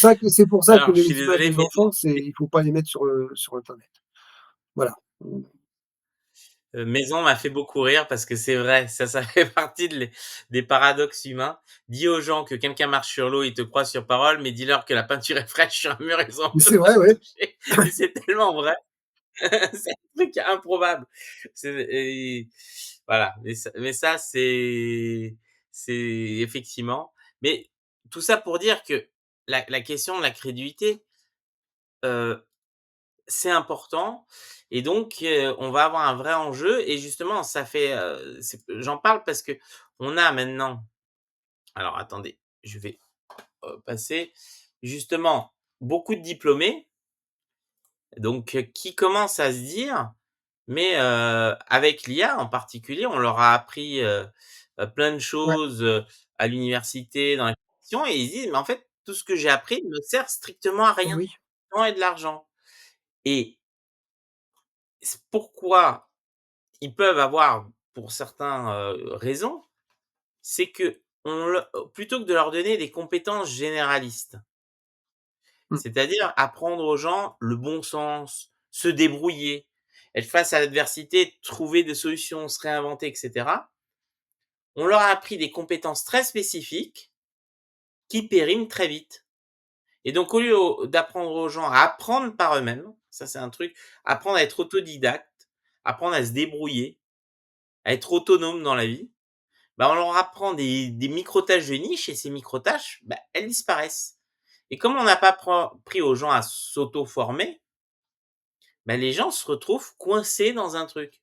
pour ça que
Alors, je suis
les images
désolé,
des enfants, il faut pas les mettre sur internet. Voilà.
Maison m'a fait beaucoup rire parce que c'est vrai, ça fait partie des paradoxes humains. Dis aux gens que quelqu'un marche sur l'eau, ils te croient sur parole, mais dis-leur que la peinture est fraîche sur un mur, ils ont
Mais
peu
c'est
à
vrai,
se
ouais.
toucher. Et c'est tellement vrai. C'est un truc improbable. Et voilà. Mais ça, c'est effectivement. Mais tout ça pour dire que la question de la crédulité, euh, c'est important et donc on va avoir un vrai enjeu et justement ça fait, j'en parle parce que on a maintenant alors attendez, je vais, passer justement beaucoup de diplômés donc qui commencent à se dire: «Mais avec l'IA en particulier, on leur a appris, plein de
Ouais,
choses, à l'université, dans la formation» et ils se disent: «Mais en fait, tout ce que j'ai appris ne me sert strictement à
eh
rien,
oui.
temps et de l'argent» et pourquoi ils peuvent avoir, pour certains, raison, c'est qu'on le plutôt que de leur donner des compétences généralistes,
Mmh.
c'est-à-dire apprendre aux gens le bon sens, se débrouiller, être face à l'adversité, trouver des solutions, se réinventer et cetera. On leur a appris des compétences très spécifiques qui périment très vite et donc au lieu d'apprendre aux gens à apprendre par eux-mêmes, ça c'est un truc, apprendre à être autodidacte, apprendre à se débrouiller, à être autonome dans la vie. Bah, on leur apprend des micro-tâches de niche et ces micro-tâches, bah, elles disparaissent et comme on n'a pas appris aux gens à s'auto-former, bah, les gens se retrouvent coincés dans un truc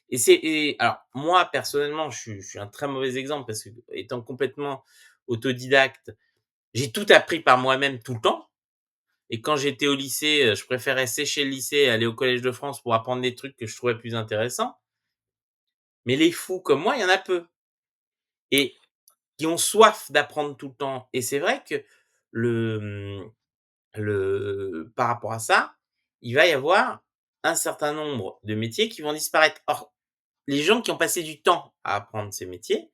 et alors moi personnellement, je suis un très mauvais exemple parce que étant complètement autodidacte, j'ai tout appris par moi-même tout le temps et quand j'étais au lycée, je préférais sécher le lycée et aller au Collège de France pour apprendre des trucs que je trouvais plus intéressants. Mais les fous comme moi, il y en a peu et qui ont soif d'apprendre tout le temps et c'est vrai que le, par rapport à ça, il va y avoir un certain nombre de métiers qui vont disparaître. Or, les gens qui ont passé du temps à apprendre ces métiers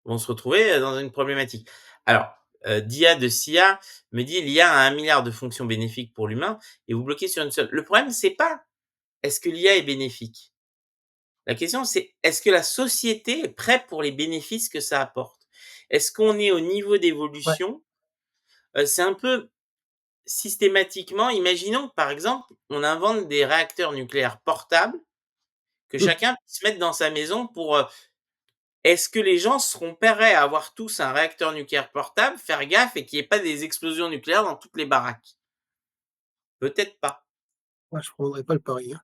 vont se retrouver, dans une problématique. Alors, Dia de Sia me dit: «L'IA a 1 milliard de fonctions bénéfiques pour l'humain et vous bloquez sur une seule». Le problème, c'est pas est-ce que l'IA est bénéfique? La question, c'est est-ce que la société est prête pour les bénéfices que ça apporte? Est-ce qu'on est au niveau
Ouais.
d'évolution? C'est un peu systématiquement, imaginons que, par exemple, on invente des réacteurs nucléaires portables que
Mmh.
chacun puisse mettre dans sa maison pour, est-ce que les gens seront prêts à avoir tous un réacteur nucléaire portable, faire gaffe et qu'il y ait pas des explosions nucléaires dans toutes les baraques? Peut-être pas
Ouais, je prendrais pas le pari, hein.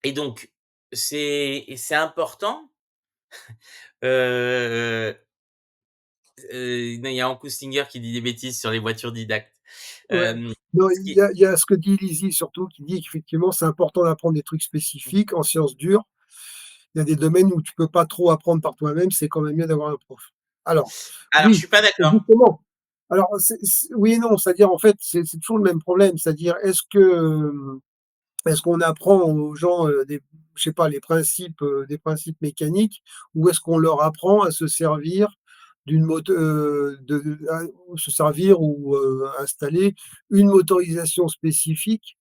et donc c'est important, heu non, il y a Ankou Stinger qui dit des bêtises sur les voitures didactes.
Ouais.
Hem,
Non,
ce
il y
qui
a il y a ce que dit Lizzy surtout, qui dit qu'effectivement, c'est important d'apprendre des trucs spécifiques en sciences dures. Il y a des domaines où tu peux pas trop apprendre par toi-même, c'est quand même mieux d'avoir un prof. Alors,
alors je
oui,
suis pas d'accord.
justement. Alors, oui et non, c'est-à-dire, en fait, c'est toujours le même problème. C'est-à-dire, est-ce qu'on apprend aux gens, je sais pas, des principes mécaniques ou est-ce qu'on leur apprend à se servir d'une moto à se servir ou, installer une motorisation spécifique,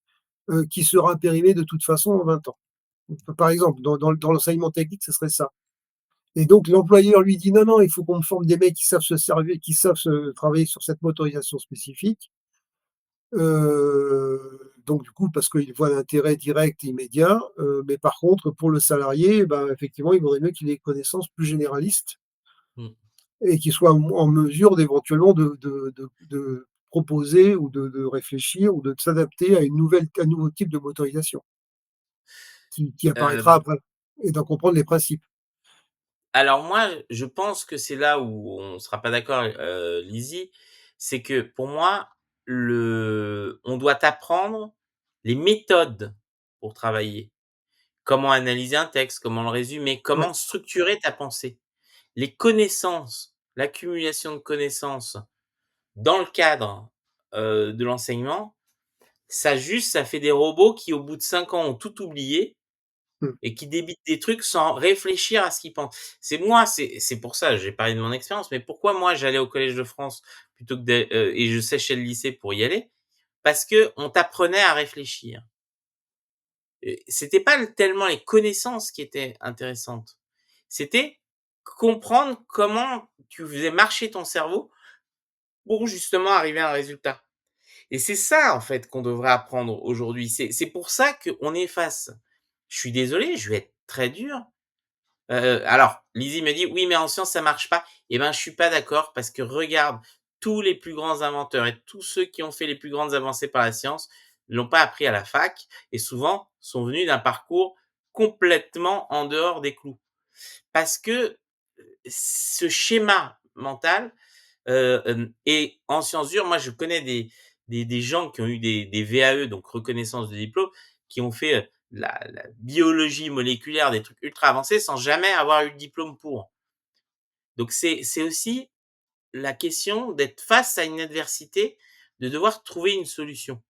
qui sera périmée de toute façon en 20 ans? Par exemple, dans l'enseignement technique, ce serait ça et donc l'employeur lui dit: «Non, non, il faut qu'on me forme des mecs qui savent se servir qui savent se travailler sur cette motorisation spécifique». Donc du coup, parce qu'il voit l'intérêt direct et immédiat, mais par contre, pour le salarié, ben, effectivement, il vaudrait mieux qu'il ait des connaissances plus généralistes
Mmh.
et qu'il soit en mesure d'éventuellement de proposer ou de réfléchir ou de s'adapter à un nouveau type de motorisation qui apparaîtra
Hem,
après et d'en comprendre les principes.
alors moi, je pense que c'est là où on sera pas d'accord, Lizzy, c'est que pour moi, on doit apprendre les méthodes pour travailler. Comment analyser un texte, comment le résumer,
Ouais,
comment structurer ta pensée. Les connaissances, l'accumulation de connaissances dans le cadre, de l'enseignement, ça fait des robots qui, au bout de 5 ans, ont tout oublié
Mmh.
et qui débite des trucs sans réfléchir à ce qu'il pense. C'est pour ça, j'ai parlé de mon expérience, mais pourquoi moi j'allais au Collège de France plutôt que et je séchais le lycée pour y aller? Parce qu'on t'apprenait à réfléchir. Et c'était pas tellement les connaissances qui étaient intéressantes, c'était comprendre comment tu faisais marcher ton cerveau pour justement arriver à un résultat. Et c'est ça, en fait, qu'on devrait apprendre aujourd'hui. C'est pour ça qu'on est face, je suis désolé, je vais être très dur. Alors, Lizzie me dit: «Oui, mais en sciences, ça marche pas». Eh ben, je suis pas d'accord parce que regarde, tous les plus grands inventeurs et tous ceux qui ont fait les plus grandes avancées par la science, l'ont pas appris à la fac et souvent sont venus d'un parcours complètement en dehors des clous. Parce que, ce schéma mental, et en sciences dures, moi, je connais des gens qui ont eu des VAE, donc reconnaissance de diplôme, qui ont fait, la biologie moléculaire, des trucs ultra avancés sans jamais avoir eu de diplôme pour. Donc c'est aussi la question d'être face à une adversité, de devoir trouver une solution.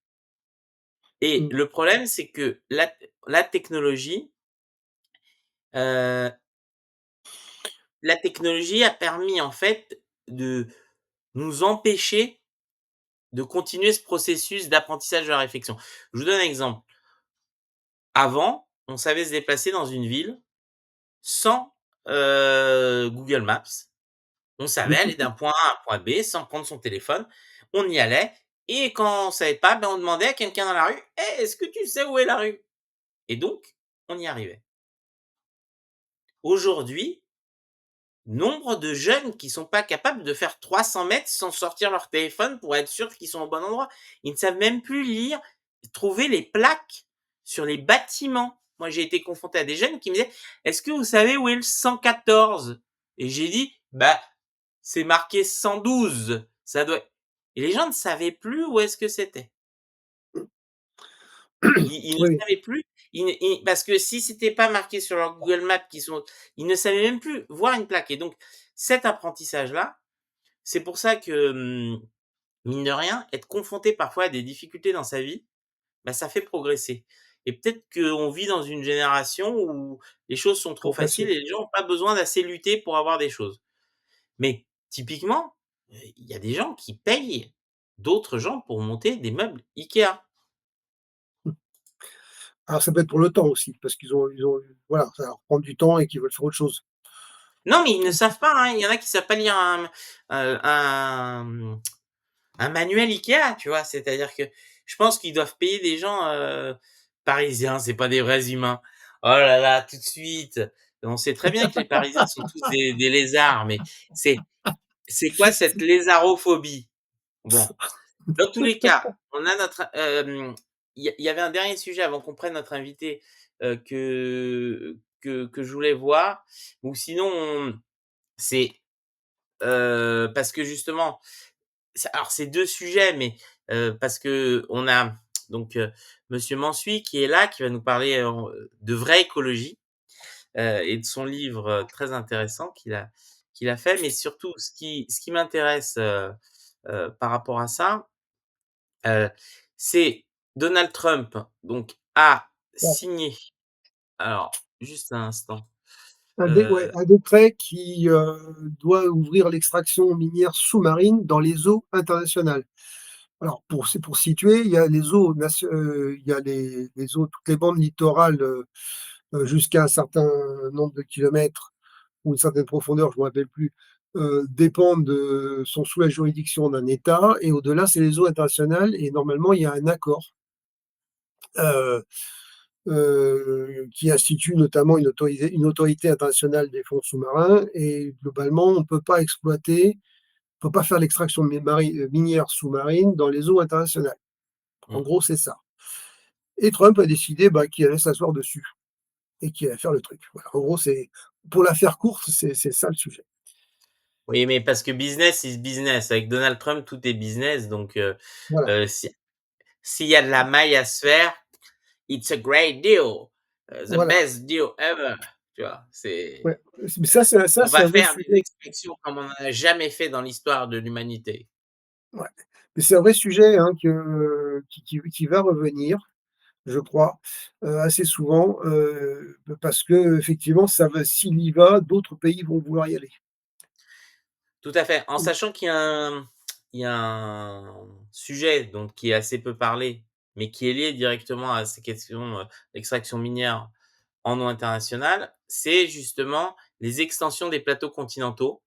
Et
Mmh.
le problème, c'est que la technologie, heu, la technologie a permis, en fait, de nous empêcher de continuer ce processus d'apprentissage de la réflexion. Je vous donne un exemple. Avant, on savait se déplacer dans une ville sans, Google Maps. On savait aller d'un point A à un point B sans prendre son téléphone. On y allait et quand on savait pas, ben, on demandait à quelqu'un dans la rue: «Hey, est-ce que tu sais où est la rue?» Et donc on y arrivait. Aujourd'hui, nombre de jeunes qui sont pas capables de faire 300 mètres sans sortir leur téléphone pour être sûr qu'ils sont au bon endroit. Ils ne savent même plus lire, trouver les plaques sur les bâtiments. Moi, j'ai été confronté à des jeunes qui me disaient: «Est-ce que vous savez où est le 114?» Et j'ai dit: «Bah, c'est marqué 112, ça doit» et les gens ne savaient plus où est-ce que c'était. Ils ne
Oui,
savaient plus, parce que si c'était pas marqué sur leur Google Maps ils ne savaient même plus voir une plaque et donc cet apprentissage-là, c'est pour ça que, mine de rien, être confronté parfois à des difficultés dans sa vie, bah, ça fait progresser et peut-être qu'on vit dans une génération où les choses sont trop
trop
faciles
facile.
et les gens ont pas besoin d'assez lutter pour avoir des choses. Mais typiquement, il y a des gens qui payent d'autres gens pour monter des meubles IKEA.
Mmh. Alors ça peut être pour le temps aussi, parce qu'ils ont voilà, ça va leur prendre du temps et qu'ils veulent faire autre chose.
Non, mais ils ne savent pas, hein. Il y en a qui savent pas lire un, un manuel IKEA, tu vois? C'est-à-dire que je pense qu'ils doivent payer des gens, parisiens, c'est pas des vrais humains. Oh là là, tout de suite. On sait très bien que les Parisiens sont tous des lézards, mais c'est c'est quoi cette lézarophobie? Bon, dans tous les cas, on a notre, il y avait un dernier sujet avant qu'on prenne notre invité, que je voulais voir ou sinon c'est, parce que justement, c'est 2 sujets, mais, parce qu'on a donc, monsieur Mansuy qui est là, qui va nous parler, de vraie écologie, et de son livre, très intéressant qu'il a fait. Mais surtout ce qui m'intéresse, par rapport à ça, heu, c'est Donald Trump donc a
Ouais,
signé alors juste un instant,
ouais,
heu
un décret qui, doit ouvrir l'extraction minière sous-marine dans les eaux internationales. Alors pour situer, il y a les eaux il y a les eaux toutes les bandes littorales, jusqu'à un certain nombre de kilomètres ou une certaine profondeur, je me rappelle plus, dépendent sont sous la juridiction d'un État et au-delà, c'est les eaux internationales et normalement, il y a un accord, heu qui institue notamment une autorité internationale des fonds sous-marins et globalement, on peut pas faire l'extraction minière sous-marine dans les eaux internationales. En
mmh.
gros, c'est ça. Et Trump a décidé, bah, qu'il allait s'asseoir dessus et qu'il allait faire le truc. Voilà, en gros, c'est pour la faire courte, c'est ça le sujet.
Oui, mais parce que business is business. Avec Donald Trump, tout est business donc
Voilà,
si s'il y a de la maille à se faire, it's a great deal, the
voilà,
best deal ever, tu vois?
ouais. Mais ça,
On
c'est
va
un vrai
faire des
sujet,
extractions comme on n'en a jamais fait dans l'histoire de l'humanité.
ouais. Mais c'est un vrai sujet, hein, qui va revenir. je crois, assez souvent, parce qu'effectivement, ça va s'il y va, d'autres pays vont vouloir y aller.
Tout à fait, en
Mmh.
sachant qu'il y a un sujet donc qui est assez peu parlé, mais qui est lié directement à ces questions, d'extraction minière en eau internationale, c'est justement les extensions des plateaux continentaux.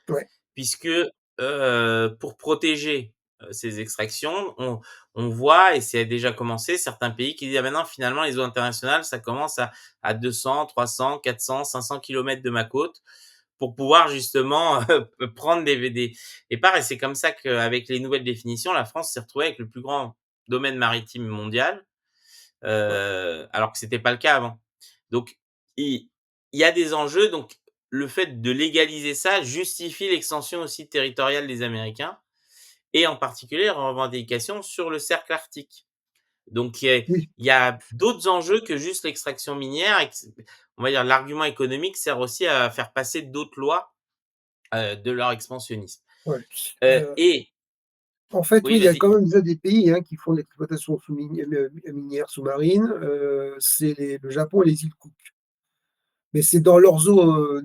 Ouais,
Puisque, pour protéger, ces extractions, on voit et c'est déjà commencé, certains pays qui disent: «Ah maintenant finalement les eaux internationales, ça commence à 200, 300, 400, 500 kilomètres de ma côte», pour pouvoir justement, prendre des parts et c'est comme ça qu'avec les nouvelles définitions, la France s'est retrouvée avec le plus grand domaine maritime mondial,
ouais,
alors que c'était pas le cas avant. Donc il il y a des enjeux, donc le fait de légaliser ça justifie l'extension aussi territoriale des Américains et en particulier leurs revendications sur le cercle arctique. Donc
oui,
il y a d'autres enjeux que juste l'extraction minière et que c on va dire l'argument économique sert aussi à faire passer d'autres lois, de leur expansionnisme.
ouais. Heu,
Et
En fait,
oui,
oui, il y a
vas-y.
quand même déjà des pays, hein, qui font de l'exploitation minière sous-marine, c'est le Japon et les îles Cook. Mais c'est dans leurs eaux,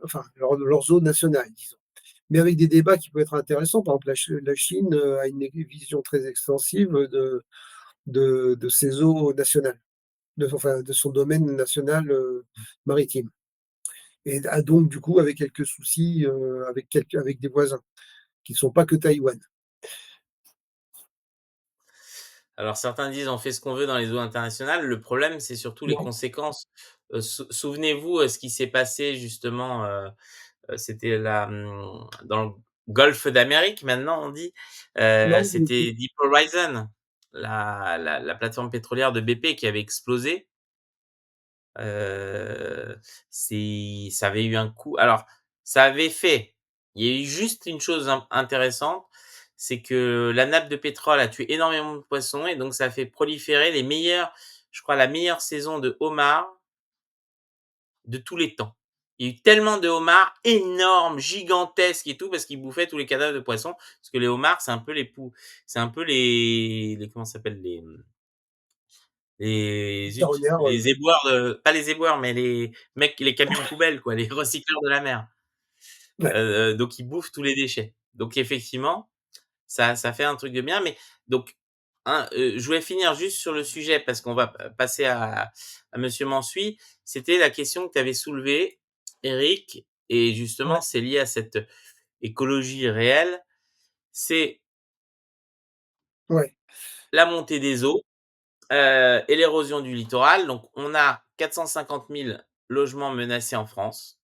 enfin, leurs eaux nationales, disons. Mais avec des débats qui peuvent être intéressants. Par exemple, la Chine, a une vision très extensive, de ses eaux nationales, de son domaine national, maritime et a donc du coup avec quelques soucis, avec des voisins qui ne sont pas que Taïwan.
Alors certains disent: «On fait ce qu'on veut dans les eaux internationales». Le problème, c'est surtout les
Non,
conséquences. Souvenez-vous, ce qui s'est passé justement, c'était dans le golfe d'Amérique maintenant on dit,
non, pas du tout.
c'était Deep Horizon, la plateforme pétrolière de BP qui avait explosé. Ça avait eu un coup alors ça avait fait il y a eu juste une chose intéressante, c'est que la nappe de pétrole a tué énormément de poissons et donc ça a fait proliférer les meilleurs je crois la meilleure saison de homards de tous les temps. Il y a eu tellement de homards énormes, gigantesques et tout, parce qu'ils bouffaient tous les cadavres de poissons. Parce que les homards, c'est un peu les comment ça s'appelle?
Charognard,
Les éboueurs de pas les éboueurs, mais les mecs, les camions poubelles quoi, les recycleurs de la mer.
ouais,
Donc ils bouffent tous les déchets. Donc effectivement, ça fait un truc de bien, mais donc je voulais finir juste sur le sujet parce qu'on va passer à monsieur Mansuy. C'était la question que tu avais soulevée, Éric, et justement,
ouais,
c'est lié à cette écologie réelle, c'est
ouais,
la montée des eaux, et l'érosion du littoral. Donc on a 450 000 logements menacés en France.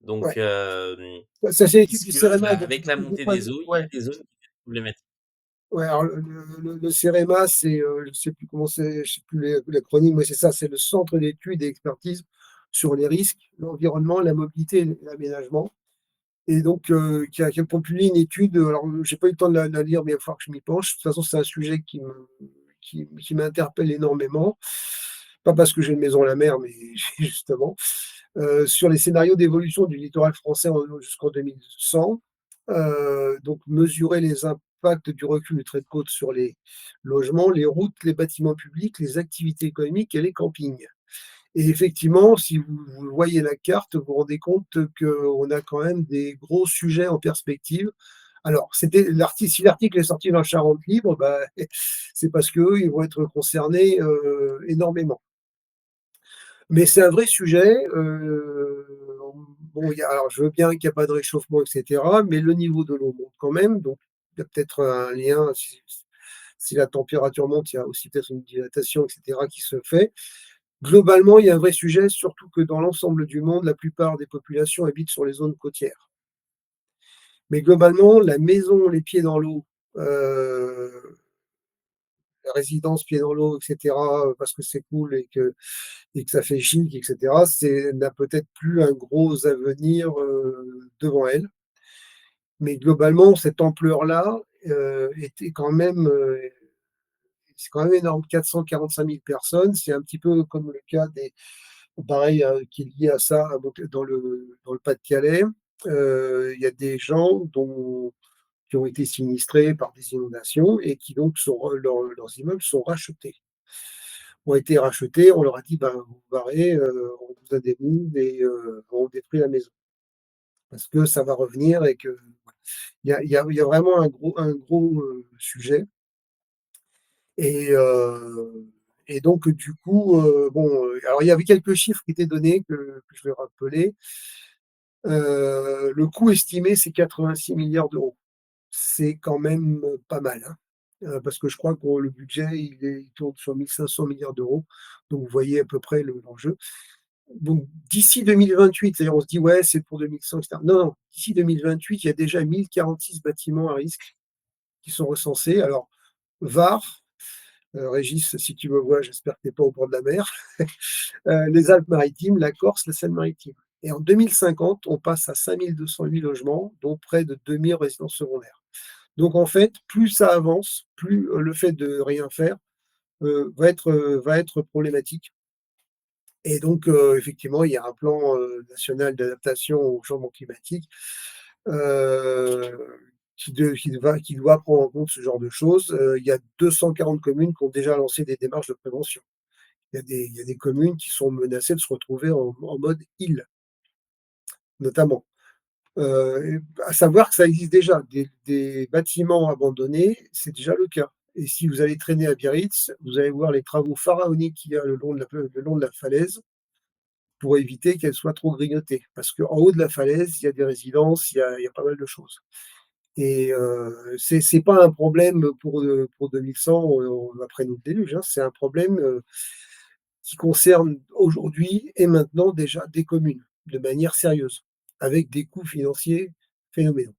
Donc
ouais. Ça, c'est l'étude du
puisque,
CEREMA, donc
avec la montée des eaux, il y a
ouais,
des zones qui deviennent problématiques.
ouais, alors le CEREMA, c'est, je sais plus comment c'est, je sais plus l'acronyme, mais c'est ça, c'est le Centre d'études et expertise sur les risques, l'environnement, la mobilité et l'aménagement et donc qui a publié une étude, alors j'ai pas eu le temps de la lire, mais il va falloir que je m'y penche. De toute façon, c'est un sujet qui m'interpelle énormément. Pas parce que j'ai une maison à la mer, mais justement, sur les scénarios d'évolution du littoral français jusqu'en 2100. Donc mesurer les impacts du recul du trait de côte sur les logements, les routes, les bâtiments publics, les activités économiques et les campings. Et effectivement, si vous voyez la carte, vous vous rendez compte qu'on a quand même des gros sujets en perspective. Alors, si l'article est sorti dans Charente Libre, bah, c'est parce qu'eux, ils vont être concernés, énormément. Mais c'est un vrai sujet, bon, alors je veux bien qu'il y a pas de réchauffement et cetera, mais le niveau de l'eau monte quand même, donc il y a peut-être un lien si la température monte, il y a aussi peut-être une dilatation et cetera qui se fait. Globalement, il y a un vrai sujet, surtout que dans l'ensemble du monde, la plupart des populations habitent sur les zones côtières. Mais globalement, la maison les pieds dans l'eau, la résidence pieds dans l'eau et cetera, parce que c'est cool et que ça fait chic et cetera, n'a peut-être plus un gros avenir, devant elle. Mais globalement, cette ampleur-là, était quand même, c'est quand même énorme. 445 000 personnes, c'est un petit peu comme le cas pareil, qui est lié à ça, donc dans le Pas-de-Calais. Il y a des gens qui ont été sinistrés par des inondations et qui donc leurs immeubles sont rachetés. ont été rachetés. On leur a dit: «Ben, vous vous barrez, on vous indemnise et on détruit la maison. Parce que ça va revenir» et que il y a vraiment un gros, sujet et donc du coup, bon, alors il y avait quelques chiffres qui étaient donnés que je vais rappeler. Le coût estimé, c'est 86 milliards d'euros. C'est quand même, pas mal, hein, parce que je crois que le budget, il tourne sur 1 500 milliards d'euros. Donc vous voyez à peu près l'enjeu. Donc d'ici 2028, c'est-à-dire on se dit: «Ouais, c'est pour 2100 et cetera». Non, non, d'ici 2028, il y a déjà 1046 bâtiments à risque qui sont recensés. Alors Var, Régis, si tu me vois, j'espère que tu es pas au bord de la mer, les Alpes-Maritimes, la Corse, la Seine-Maritime et en 2050, on passe à 5 208 logements, dont près de 2 000 résidences secondaires. Donc en fait, plus ça avance, plus, le fait de rien faire, va être problématique et donc effectivement, il y a un plan, national d'adaptation au changement climatique, qui doit prendre en compte ce genre de choses. Il y a 240 communes qui ont déjà lancé des démarches de prévention. Il y a des communes qui sont menacées de se retrouver en mode île, notamment. À savoir que ça existe déjà, des bâtiments abandonnés, c'est déjà le cas et si vous allez traîner à Biarritz, vous allez voir les travaux pharaoniques qu'il y a le long de la falaise pour éviter qu'elle soit trop grignotée. Parce qu'en haut de la falaise, il y a des résidences, il y a pas mal de choses et c'est pas un problème pour 2100, après notre déluge, hein. C'est un problème, qui concerne aujourd'hui et maintenant déjà des communes, de manière sérieuse, avec des coûts financiers phénoménaux.